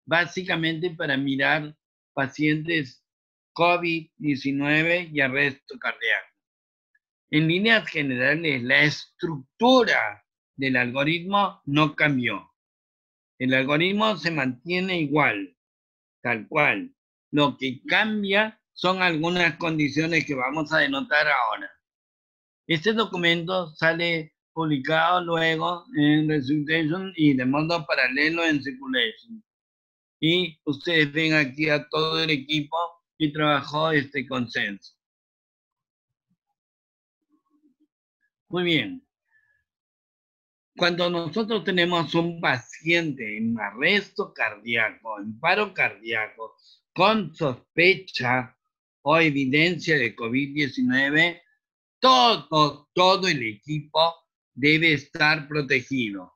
básicamente para mirar pacientes COVID-19 y arresto cardíaco. En líneas generales, la estructura del algoritmo no cambió. El algoritmo se mantiene igual, tal cual. Lo que cambia son algunas condiciones que vamos a denotar ahora. Este documento sale publicado luego en Resuscitation y de modo paralelo en Circulation. Y ustedes ven aquí a todo el equipo que trabajó este consenso. Muy bien. Cuando nosotros tenemos un paciente en arresto cardíaco, en paro cardíaco, con sospecha o evidencia de COVID-19, todo el equipo debe estar protegido.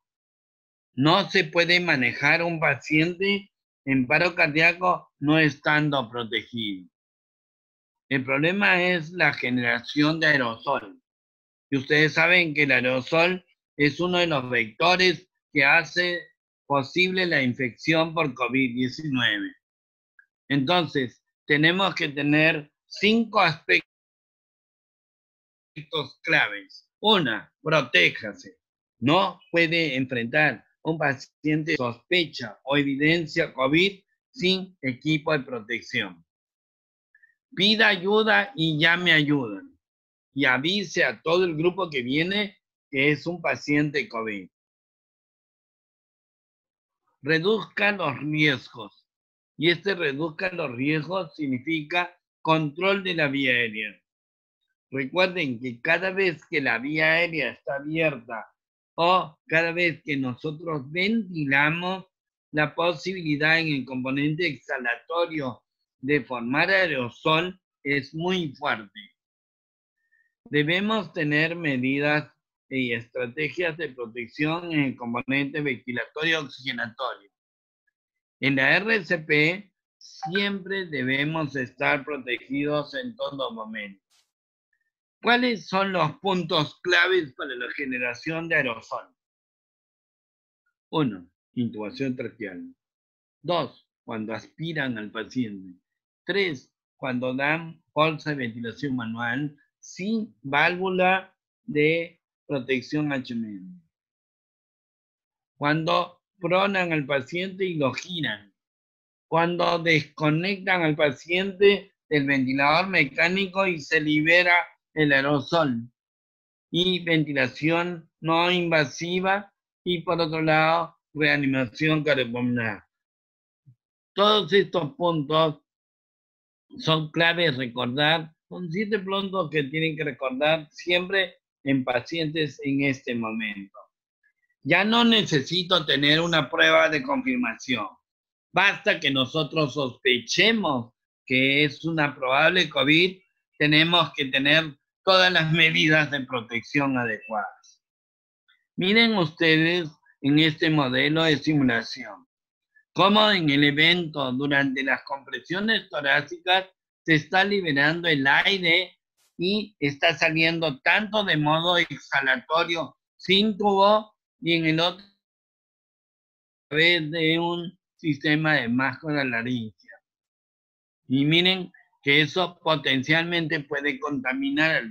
No se puede manejar un paciente en paro cardíaco no estando protegido. El problema es la generación de aerosol. Y ustedes saben que el aerosol es uno de los vectores que hace posible la infección por COVID-19. Entonces, tenemos que tener 5 aspectos claves. Una, protéjase. No puede enfrentar un paciente sospecha o evidencia COVID sin equipo de protección. Pida ayuda y llame ayuda. Y avise a todo el grupo que viene que es un paciente COVID. Reduzca los riesgos. Y reduzca los riesgos significa control de la vía aérea. Recuerden que cada vez que la vía aérea está abierta o cada vez que nosotros ventilamos, la posibilidad en el componente exhalatorio de formar aerosol es muy fuerte. Debemos tener medidas y estrategias de protección en el componente ventilatorio oxigenatorio. En la RCP siempre debemos estar protegidos en todo momento. ¿Cuáles son los puntos claves para la generación de aerosol? 1. Intubación traqueal. 2. Cuando aspiran al paciente. 3. Cuando dan bolsa de ventilación manual sin válvula de protección HMM. Cuando pronan al paciente y lo giran. Cuando desconectan al paciente del ventilador mecánico y se libera el aerosol. Y ventilación no invasiva y por otro lado reanimación cardiopulmonar. Todos estos puntos son claves recordar. Son 7 puntos que tienen que recordar siempre en pacientes en este momento. Ya no necesito tener una prueba de confirmación. Basta que nosotros sospechemos que es una probable COVID, tenemos que tener todas las medidas de protección adecuadas. Miren ustedes en este modelo de simulación, cómo en el evento durante las compresiones torácicas se está liberando el aire y está saliendo tanto de modo exhalatorio sin tubo y en el otro través de un sistema de máscara laríngea. Y miren que eso potencialmente puede contaminar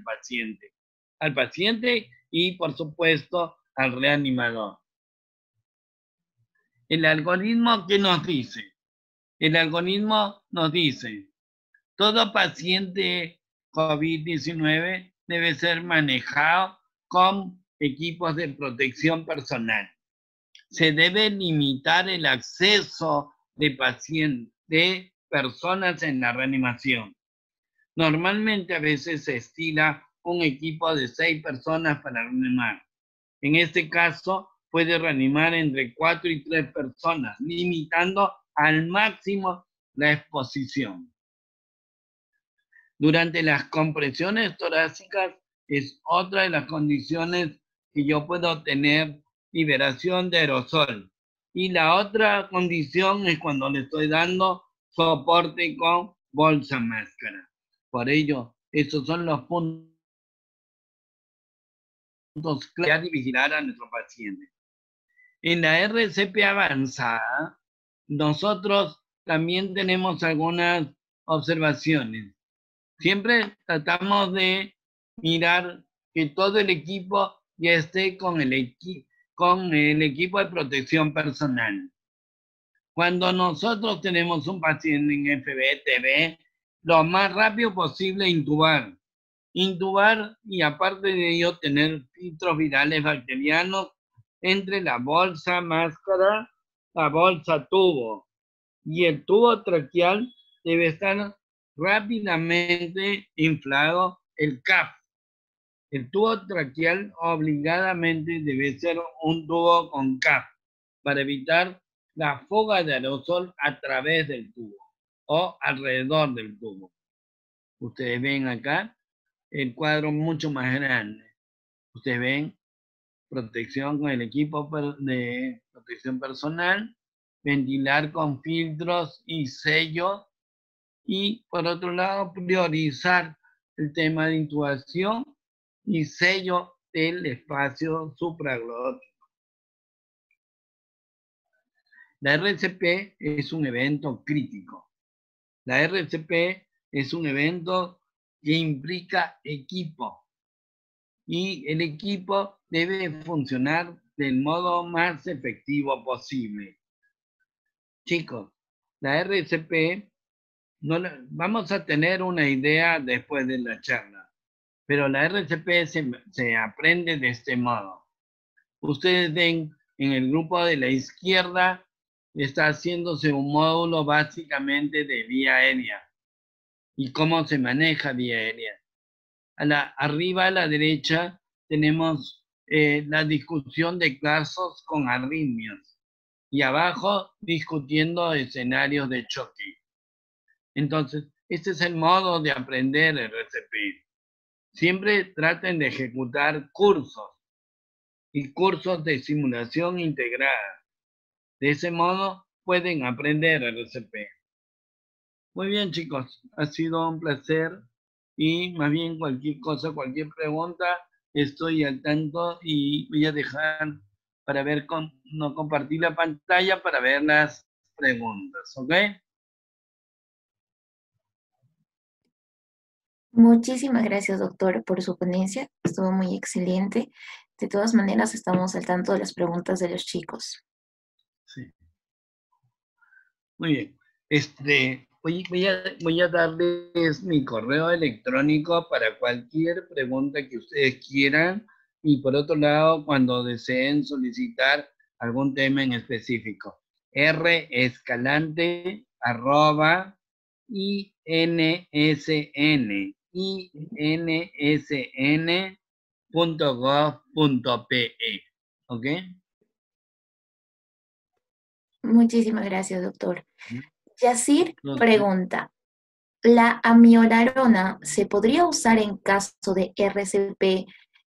al paciente y por supuesto al reanimador. El algoritmo, ¿qué nos dice? El algoritmo nos dice, todo paciente COVID-19 debe ser manejado con equipos de protección personal. Se debe limitar el acceso de personas en la reanimación. Normalmente a veces se estila un equipo de 6 personas para reanimar. En este caso puede reanimar entre 4 y 3 personas, limitando al máximo la exposición. Durante las compresiones torácicas es otra de las condiciones que yo puedo tener liberación de aerosol. Y la otra condición es cuando le estoy dando soporte con bolsa máscara. Por ello, esos son los puntos clave y vigilar a nuestro paciente. En la RCP avanzada, nosotros también tenemos algunas observaciones. Siempre tratamos de mirar que todo el equipo ya esté con el equipo de protección personal. Cuando nosotros tenemos un paciente en FB-TV, lo más rápido posible intubar. Intubar y aparte de ello tener filtros virales bacterianos entre la bolsa máscara, la bolsa tubo y el tubo traqueal debe estar rápidamente inflado el CAP. El tubo traqueal obligadamente debe ser un tubo con CAP para evitar la fuga de aerosol a través del tubo o alrededor del tubo. Ustedes ven acá el cuadro mucho más grande. Ustedes ven protección con el equipo de protección personal, ventilar con filtros y sellos y por otro lado priorizar el tema de intubación y sello del espacio supraglótico. La RCP es un evento crítico. La RCP es un evento que implica equipo y el equipo debe funcionar del modo más efectivo posible. Chicos, la RCP vamos a tener una idea después de la charla, pero la RCP se aprende de este modo. Ustedes ven en el grupo de la izquierda está haciéndose un módulo básicamente de vía aérea y cómo se maneja vía aérea. Arriba a la derecha tenemos la discusión de casos con arritmias y abajo discutiendo escenarios de choque. Entonces, este es el modo de aprender RCP. Siempre traten de ejecutar cursos y cursos de simulación integrada. De ese modo pueden aprender RCP. Muy bien, chicos, ha sido un placer y más bien cualquier cosa, cualquier pregunta, estoy al tanto y voy a dejar para ver, no compartir la pantalla para ver las preguntas, ¿ok? Muchísimas gracias, doctor, por su ponencia. Estuvo muy excelente. De todas maneras, estamos al tanto de las preguntas de los chicos. Sí. Muy bien. Voy a darles mi correo electrónico para cualquier pregunta que ustedes quieran y por otro lado, cuando deseen solicitar algún tema en específico. inscan@insn.gov.pe. ¿Ok? Muchísimas gracias, doctor. Yacir pregunta, ¿la amiodarona se podría usar en caso de RCP,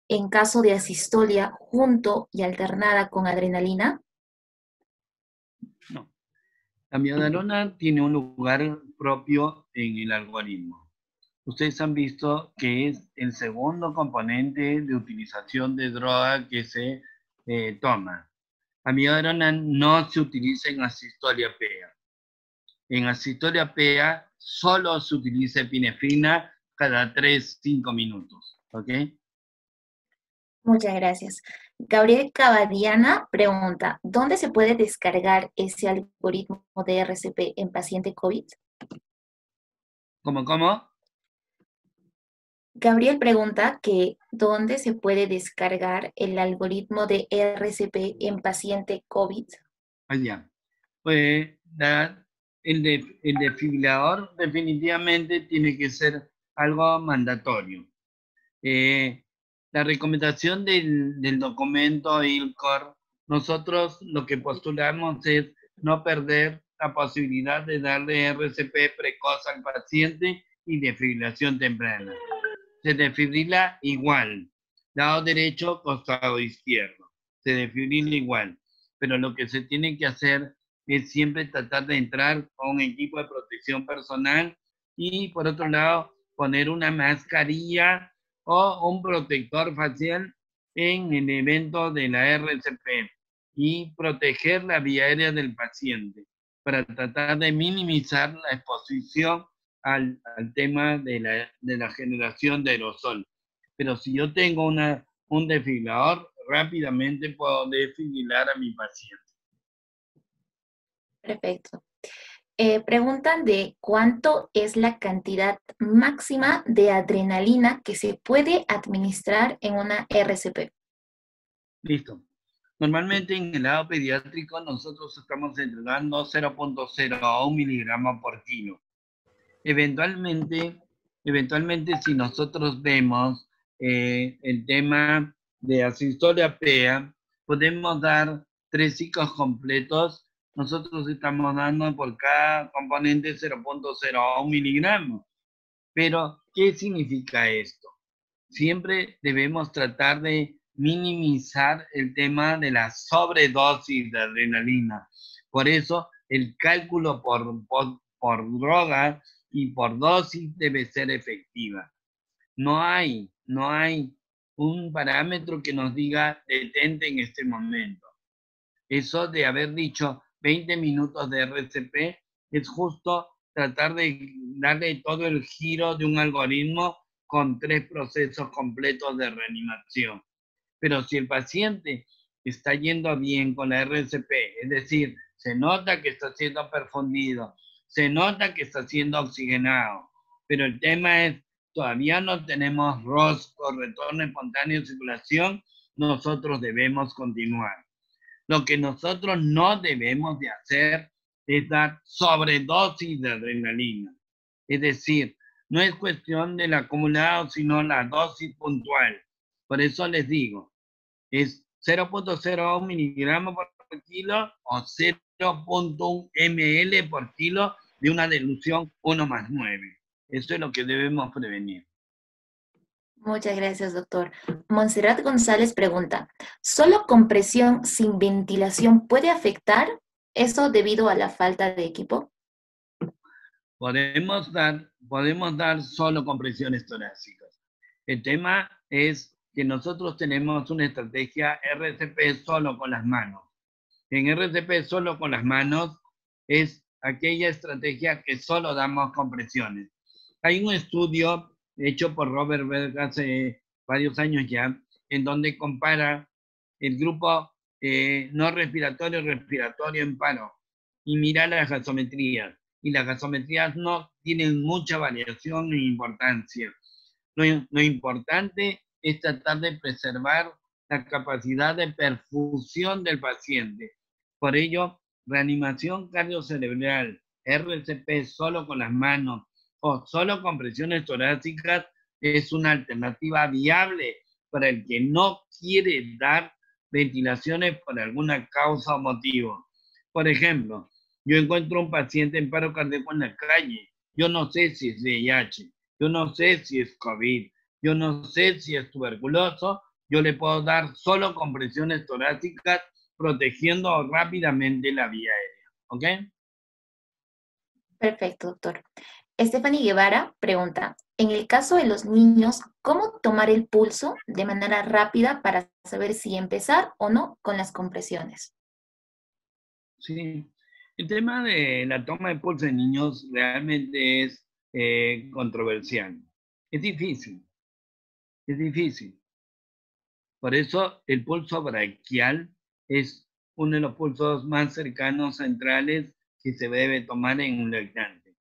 en caso de asistolia, junto y alternada con adrenalina? No. La amiodarona tiene un lugar propio en el algoritmo. Ustedes han visto que es el segundo componente de utilización de droga que se toma. amiodarona no se utiliza en asistolia PEA. En asistolia PEA solo se utiliza epinefrina cada 3-5 minutos. ¿Ok? Muchas gracias. Gabriel Cabadiana pregunta, ¿dónde se puede descargar ese algoritmo de RCP en paciente COVID? ¿Cómo? Gabriel pregunta que ¿dónde se puede descargar el algoritmo de RCP en paciente COVID? Allá. Pues el desfibrilador definitivamente tiene que ser algo mandatorio. La recomendación del documento ILCOR, nosotros lo que postulamos es no perder la posibilidad de darle RCP precoz al paciente y desfibrilación temprana. Se desfibrila igual, lado derecho, costado izquierdo. Se desfibrila igual, pero lo que se tiene que hacer es siempre tratar de entrar con un equipo de protección personal y por otro lado poner una mascarilla o un protector facial en el evento de la RCP y proteger la vía aérea del paciente para tratar de minimizar la exposición al tema de la generación de aerosol. Pero si yo tengo un desfibrilador, rápidamente puedo desfibrilar a mi paciente. Perfecto. Preguntan de cuánto es la cantidad máxima de adrenalina que se puede administrar en una RCP. Listo. Normalmente en el lado pediátrico nosotros estamos entregando 0.01 miligramos por kilo. Eventualmente si nosotros vemos el tema de asistolia PEA, podemos dar 3 ciclos completos. Nosotros estamos dando por cada componente 0.01 miligramos. Pero, ¿qué significa esto? Siempre debemos tratar de minimizar el tema de la sobredosis de adrenalina. Por eso, el cálculo por droga y por dosis debe ser efectiva. No hay un parámetro que nos diga detente en este momento. Eso de haber dicho 20 minutos de RCP es justo tratar de darle todo el giro de un algoritmo con 3 procesos completos de reanimación. Pero si el paciente está yendo bien con la RCP, es decir, se nota que está siendo perfundido, se nota que está siendo oxigenado, pero el tema es, todavía no tenemos ROS o retorno espontáneo de circulación, nosotros debemos continuar. Lo que nosotros no debemos de hacer es dar sobredosis de adrenalina. Es decir, no es cuestión del acumulado, sino la dosis puntual. Por eso les digo, es 0.01 miligramos por kilo o 0.1 ml por kilo de una dilución 1+9. Eso es lo que debemos prevenir. Muchas gracias, doctor. Montserrat González pregunta, ¿solo compresión sin ventilación puede afectar eso debido a la falta de equipo? Podemos dar solo compresiones torácicas. El tema es que nosotros tenemos una estrategia RCP solo con las manos. En RCP solo con las manos es aquella estrategia que solo damos compresiones. Hay un estudio hecho por Robert Berg hace varios años ya, en donde compara el grupo no respiratorio en paro y mira las gasometrías. Y las gasometrías no tienen mucha variación ni importancia. Lo importante es tratar de preservar la capacidad de perfusión del paciente. Por ello, reanimación cardiocerebral, RCP solo con las manos o solo compresiones torácicas es una alternativa viable para el que no quiere dar ventilaciones por alguna causa o motivo. Por ejemplo, yo encuentro un paciente en paro cardíaco en la calle. Yo no sé si es VIH, yo no sé si es COVID, yo no sé si es tuberculoso. Yo le puedo dar solo compresiones torácicas protegiendo rápidamente la vía aérea. ¿Ok? Perfecto, doctor. Stephanie Guevara pregunta, en el caso de los niños, ¿cómo tomar el pulso de manera rápida para saber si empezar o no con las compresiones? Sí. El tema de la toma de pulso en niños realmente es controversial. Es difícil, es difícil. Por eso el pulso braquial es uno de los pulsos más cercanos centrales que se debe tomar en un lactante.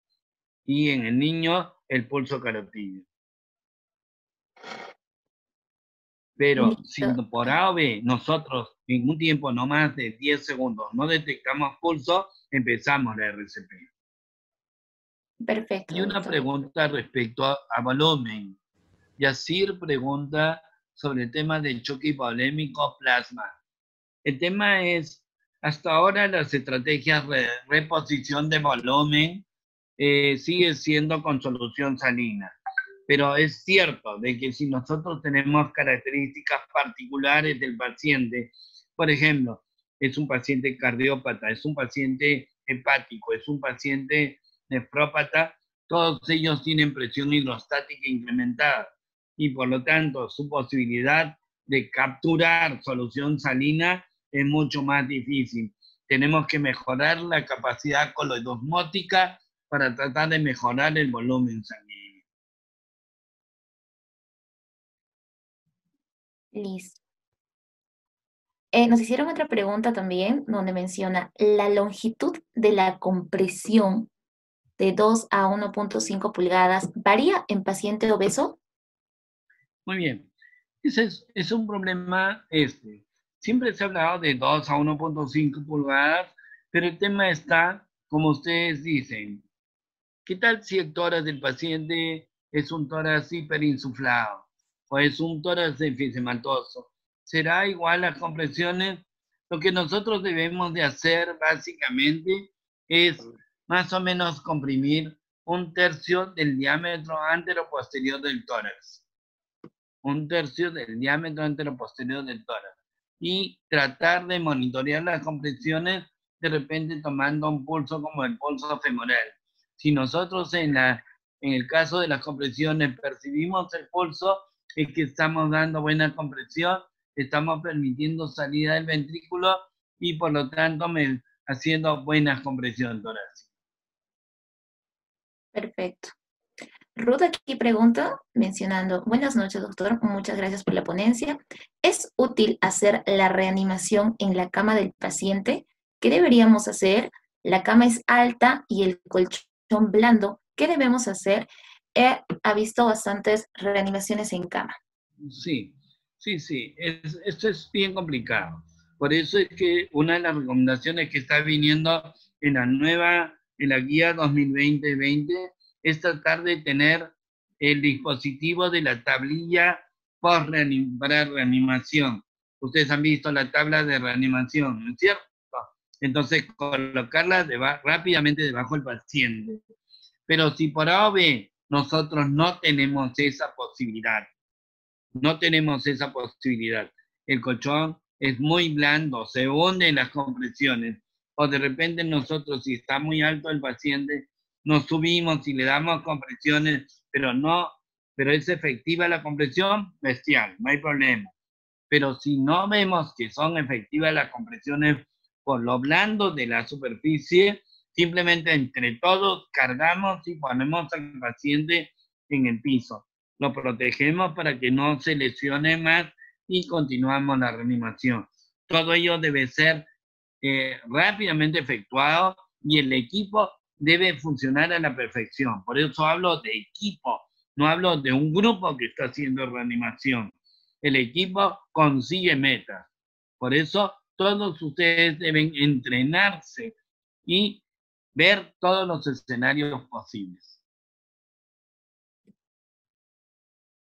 Y en el niño, el pulso carotídeo. Pero si por A o B nosotros en un tiempo no más de 10 segundos no detectamos pulso, empezamos la RCP. Perfecto. Y una pregunta respecto a volumen. Yacir pregunta sobre el tema del choque hipovolémico plasma. El tema es, hasta ahora las estrategias de reposición de volumen sigue siendo con solución salina. Pero es cierto de que si nosotros tenemos características particulares del paciente, por ejemplo, es un paciente cardiópata, es un paciente hepático, es un paciente nefrópata, todos ellos tienen presión hidrostática incrementada y por lo tanto su posibilidad de capturar solución salina es mucho más difícil. Tenemos que mejorar la capacidad coloidosmótica para tratar de mejorar el volumen sanguíneo. Listo. Nos hicieron otra pregunta también, donde menciona la longitud de la compresión de 2 a 1.5 pulgadas, ¿varía en paciente obeso? Muy bien. Ese es un problema Siempre se ha hablado de 2 a 1.5 pulgadas, pero el tema está, como ustedes dicen, ¿qué tal si el tórax del paciente es un tórax hiperinsuflado o es un tórax enfisematoso? ¿Será igual las compresiones? Lo que nosotros debemos de hacer básicamente es más o menos comprimir 1/3 del diámetro anteroposterior del tórax. 1/3 del diámetro anteroposterior del tórax. Y tratar de monitorear las compresiones, de repente tomando un pulso como el pulso femoral. Si nosotros en el caso de las compresiones percibimos el pulso, es que estamos dando buena compresión, estamos permitiendo salida del ventrículo y por lo tanto haciendo buenas compresiones torácicas. Perfecto. Ruth aquí pregunta, mencionando, buenas noches, doctor, muchas gracias por la ponencia. ¿Es útil hacer la reanimación en la cama del paciente? ¿Qué deberíamos hacer? La cama es alta y el colchón blando. ¿Qué debemos hacer? Ha visto bastantes reanimaciones en cama. Sí. Esto es bien complicado. Por eso es que una de las recomendaciones que está viniendo en la guía 2020 es tratar de tener el dispositivo de la tablilla para reanimación. Ustedes han visto la tabla de reanimación, ¿no es cierto? Entonces, colocarla rápidamente debajo del paciente. Pero si por A o B nosotros no tenemos esa posibilidad, el colchón es muy blando, se hunde en las compresiones, o de repente nosotros, si está muy alto el paciente, nos subimos y le damos compresiones, pero es efectiva la compresión, bestial, no hay problema. Pero si no vemos que son efectivas las compresiones por lo blando de la superficie, simplemente entre todos cargamos y ponemos al paciente en el piso. Lo protegemos para que no se lesione más y continuamos la reanimación. Todo ello debe ser rápidamente efectuado y el equipo debe funcionar a la perfección. Por eso hablo de equipo, no hablo de un grupo que está haciendo reanimación. El equipo consigue metas. Por eso todos ustedes deben entrenarse y ver todos los escenarios posibles.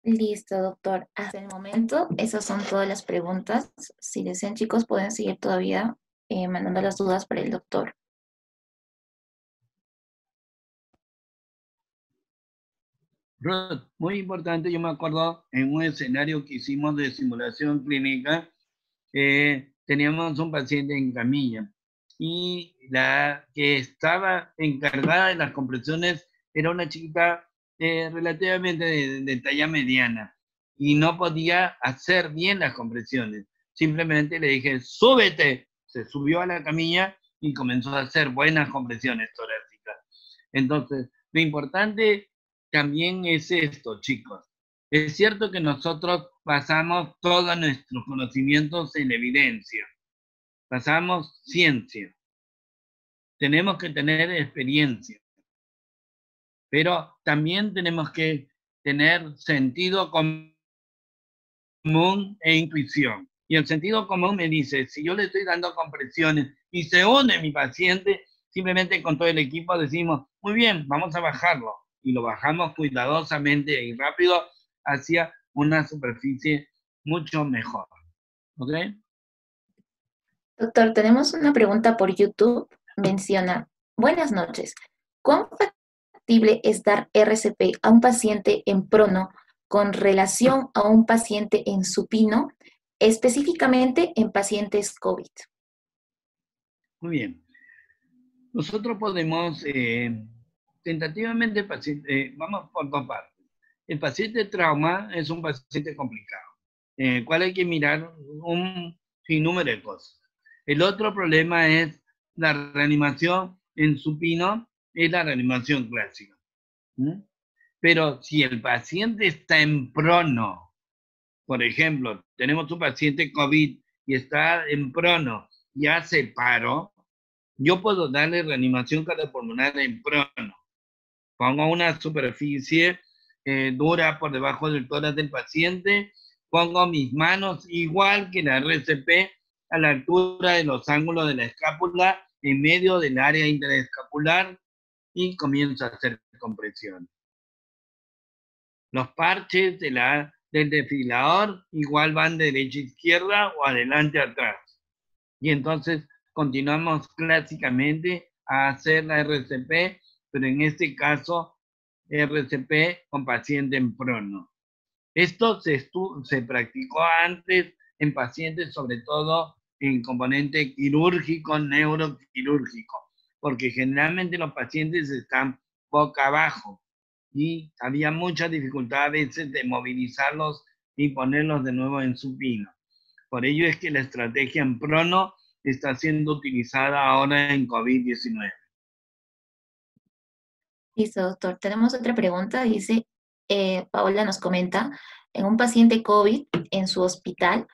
Listo, doctor. Hasta el momento, esas son todas las preguntas. Si desean, chicos, pueden seguir todavía mandando las dudas para el doctor. Ruth, muy importante, yo me acuerdo en un escenario que hicimos de simulación clínica, teníamos un paciente en camilla y la que estaba encargada de las compresiones era una chica relativamente de talla mediana y no podía hacer bien las compresiones. Simplemente le dije, súbete. Se subió a la camilla y comenzó a hacer buenas compresiones torácicas. Entonces, lo importante también es esto, chicos. Es cierto que nosotros basamos todos nuestros conocimientos en evidencia, basamos ciencia. Tenemos que tener experiencia, pero también tenemos que tener sentido común e intuición. Y el sentido común me dice, si yo le estoy dando compresiones y se une mi paciente, simplemente con todo el equipo decimos, muy bien, vamos a bajarlo. Y lo bajamos cuidadosamente y rápido hacia una superficie mucho mejor. ¿Ok? Doctor, tenemos una pregunta por YouTube. Menciona, buenas noches. ¿Cuán factible es dar RCP a un paciente en prono con relación a un paciente en supino, específicamente en pacientes COVID? Muy bien. Nosotros podemos, tentativamente, vamos por dos partes. El paciente trauma es un paciente complicado, en el cual hay que mirar un sinnúmero de cosas. El otro problema es la reanimación en supino, es la reanimación clásica. Pero si el paciente está en prono, por ejemplo, tenemos un paciente COVID y está en prono y hace paro, yo puedo darle reanimación cardiopulmonar en prono. Pongo una superficie dura por debajo del tórax del paciente, pongo mis manos igual que la RCP a la altura de los ángulos de la escápula, en medio del área interescapular y comienzo a hacer compresión. Los parches del desfibrilador igual van de derecha a izquierda o adelante a atrás. Y entonces continuamos clásicamente a hacer la RCP, pero en este caso RCP con paciente en prono. Esto se practicó antes en pacientes, sobre todo en componente quirúrgico, neuroquirúrgico, porque generalmente los pacientes están boca abajo y había mucha dificultad a veces de movilizarlos y ponerlos de nuevo en supino. Por ello es que la estrategia en prono está siendo utilizada ahora en COVID-19. Listo, doctor. Tenemos otra pregunta. Dice, Paola nos comenta, en un paciente COVID en su hospital,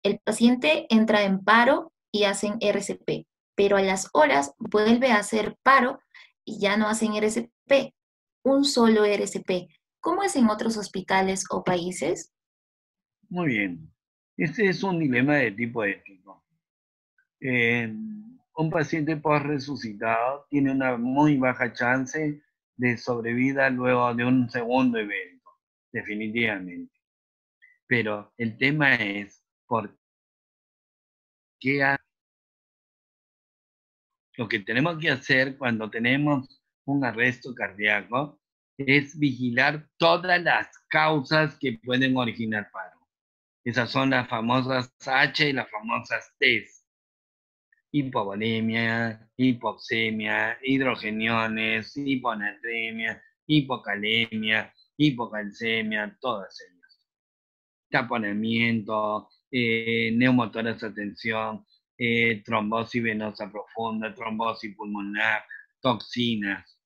el paciente entra en paro y hacen RCP, pero a las horas vuelve a hacer paro y ya no hacen RCP, un solo RCP. ¿Cómo es en otros hospitales o países? Muy bien. Este es un dilema de tipo ético. Un paciente post-resucitado tiene una muy baja chance de sobrevida luego de un segundo evento, definitivamente. Pero el tema es, ¿por qué? Lo que tenemos que hacer cuando tenemos un arresto cardíaco es vigilar todas las causas que pueden originar paro. Esas son las famosas H y las famosas T. Hipovolemia, hipoxemia, hidrogeniones, hiponatremia, hipocalemia, hipocalcemia, todas ellas. Taponamiento, neumotórax de tensión, trombosis venosa profunda, trombosis pulmonar, toxinas.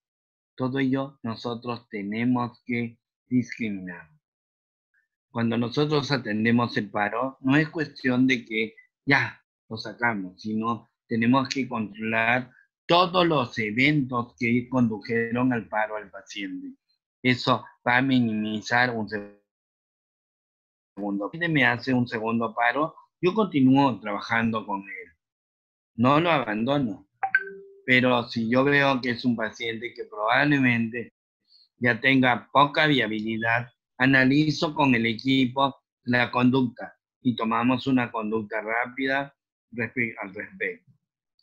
Todo ello nosotros tenemos que discriminar. Cuando nosotros atendemos el paro, no es cuestión de que ya lo sacamos, sino tenemos que controlar todos los eventos que condujeron al paro al paciente. Eso va a minimizar un segundo. Si me hace un segundo paro, yo continúo trabajando con él. No lo abandono. Pero si yo veo que es un paciente que probablemente ya tenga poca viabilidad, analizo con el equipo la conducta y tomamos una conducta rápida al respecto.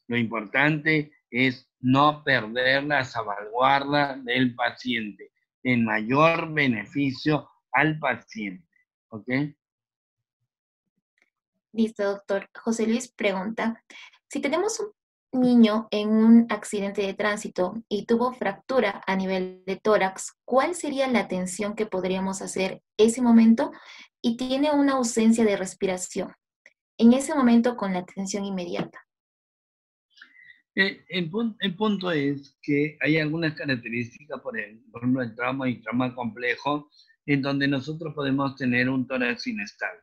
Lo importante es no perder la salvaguarda del paciente, en mayor beneficio al paciente. ¿Ok? Listo, doctor. José Luis pregunta, si tenemos un niño en un accidente de tránsito y tuvo fractura a nivel de tórax, ¿cuál sería la atención que podríamos hacer ese momento? Y tiene una ausencia de respiración. En ese momento con la atención inmediata. El punto es que hay algunas características, por ejemplo, el trauma y trauma complejo, en donde nosotros podemos tener un tórax inestable.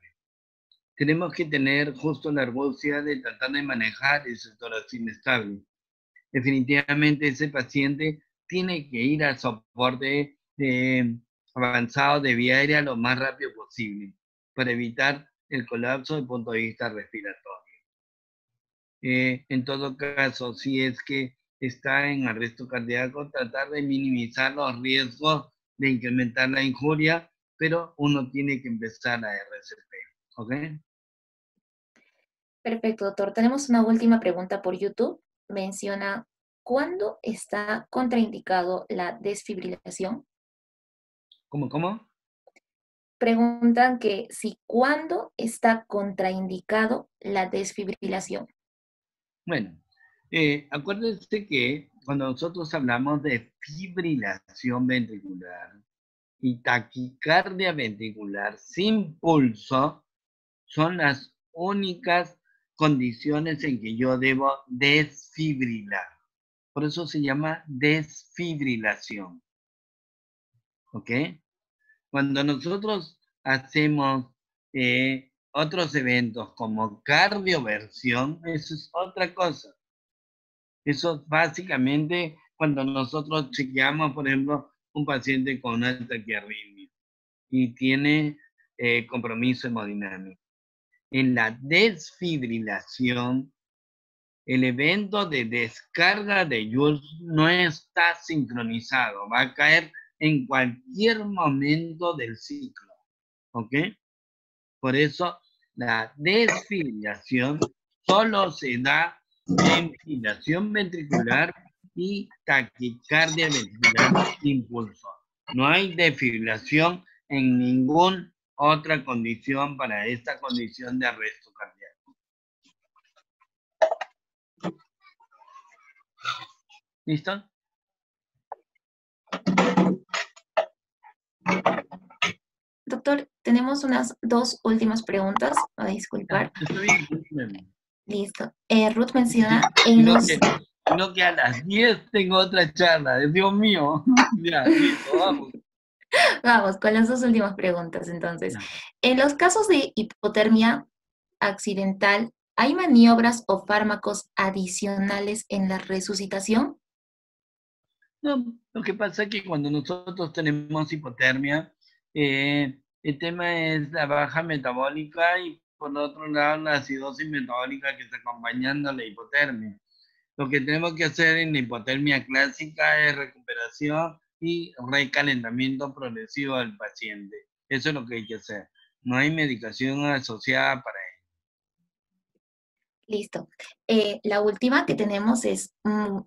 Tenemos que tener justo la argucia de tratar de manejar ese tórax inestable. Definitivamente ese paciente tiene que ir al soporte avanzado de vía aérea lo más rápido posible para evitar el colapso desde el punto de vista respiratorio. En todo caso, si es que está en arresto cardíaco, tratar de minimizar los riesgos de incrementar la injuria, pero uno tiene que empezar a RCP. ¿Ok? Perfecto, doctor. Tenemos una última pregunta por YouTube. Menciona, ¿cuándo está contraindicado la desfibrilación? ¿Cómo? Preguntan que si cuándo está contraindicado la desfibrilación. Bueno, acuérdense que cuando nosotros hablamos de fibrilación ventricular y taquicardia ventricular sin pulso, son las únicas condiciones en que yo debo desfibrilar. Por eso se llama desfibrilación. ¿Ok? Cuando nosotros hacemos otros eventos como cardioversión, eso es otra cosa. Eso básicamente cuando nosotros chequeamos, por ejemplo, un paciente con alta taquiarritmia y tiene compromiso hemodinámico. En la desfibrilación, el evento de descarga de Joule no está sincronizado, va a caer en cualquier momento del ciclo. ¿Ok? Por eso la desfibrilación solo se da en fibrilación ventricular y taquicardia ventricular sin pulso. No hay desfibrilación en ninguna otra condición para esta condición de arresto cardíaco. ¿Listo? Doctor, tenemos unas dos últimas preguntas. A disculpar. Estoy bien. Listo. Ruth menciona No que a las 10 tengo otra charla. Dios mío. Ya, listo, vamos. Vamos, con las dos últimas preguntas, entonces. En los casos de hipotermia accidental, ¿hay maniobras o fármacos adicionales en la resucitación? No, lo que pasa es que cuando nosotros tenemos hipotermia, el tema es la baja metabólica y por otro lado la acidosis metabólica que está acompañando a la hipotermia. Lo que tenemos que hacer en la hipotermia clásica es recuperación y recalentamiento progresivo del paciente. Eso es lo que hay que hacer. No hay medicación asociada para ello. Listo. La última que tenemos es,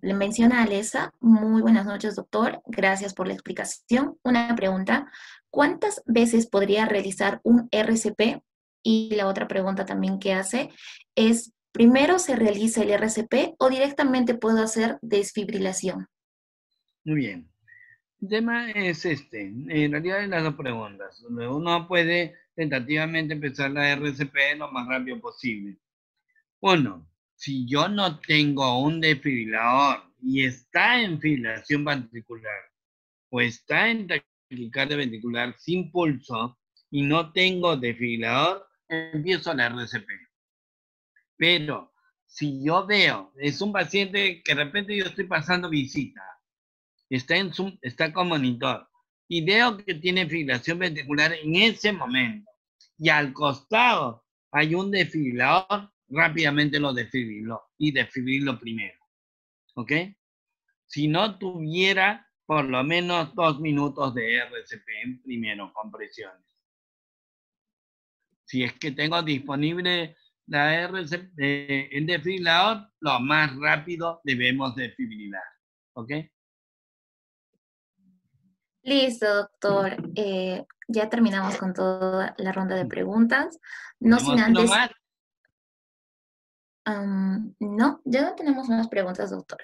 le menciona Alesa, muy buenas noches, doctor, gracias por la explicación. Una pregunta, ¿cuántas veces podría realizar un RCP? Y la otra pregunta también que hace es, ¿primero se realiza el RCP o directamente puedo hacer desfibrilación? Muy bien. El tema es este, en realidad hay las dos preguntas, donde uno puede tentativamente empezar la RCP lo más rápido posible. Uno, si yo no tengo un desfibrilador y está en fibrilación ventricular o está en taquicardia ventricular sin pulso y no tengo desfibrilador, empiezo la RCP. Pero si yo veo, es un paciente que de repente yo estoy pasando visita, está con monitor y veo que tiene fibrilación ventricular en ese momento y al costado hay un desfibrilador, rápidamente lo desfibrilo y desfibrilo primero. ¿Ok? Si no tuviera por lo menos 2 minutos de RCP primero con presiones. Si es que tengo disponible la RCP, el desfibrilador, lo más rápido debemos desfibrilar. ¿Ok? Listo, doctor. Ya terminamos con toda la ronda de preguntas. No sin antes... ¿Uno más? No, ya no tenemos más preguntas, doctor.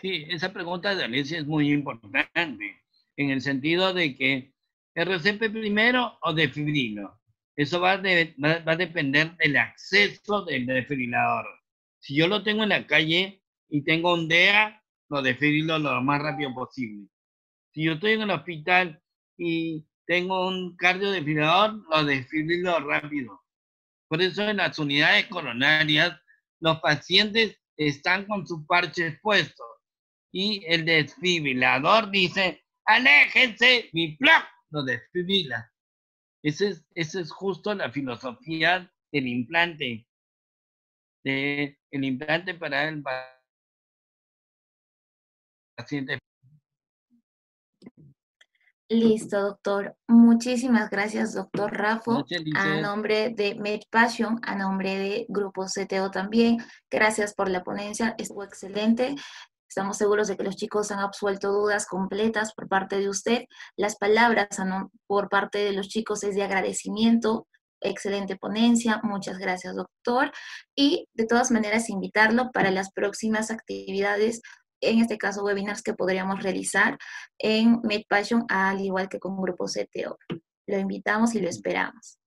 Sí, esa pregunta de Alicia es muy importante, en el sentido de que RCP primero o desfibrilo. Eso va a depender del acceso del desfibrilador. Si yo lo tengo en la calle y tengo un DEA, lo desfibrilo lo más rápido posible. Si yo estoy en el hospital y tengo un cardiodesfibrilador, lo desfibrilo rápido. Por eso en las unidades coronarias, los pacientes están con sus parches puestos y el desfibrilador dice, aléjense, mi plug lo desfibrila. Esa es justo la filosofía del implante. El implante para el paciente. Listo, doctor. Muchísimas gracias, doctor Rafo. Gracias, A Lizeth. nombre de MedPassion, a nombre de Grupo CTO también, gracias por la ponencia, estuvo excelente. Estamos seguros de que los chicos han absuelto dudas completas por parte de usted. Las palabras por parte de los chicos es de agradecimiento. Excelente ponencia, muchas gracias, doctor. Y de todas maneras, invitarlo para las próximas actividades, en este caso webinars que podríamos realizar en MedPassion, al igual que con Grupo CTO. Lo invitamos y lo esperamos.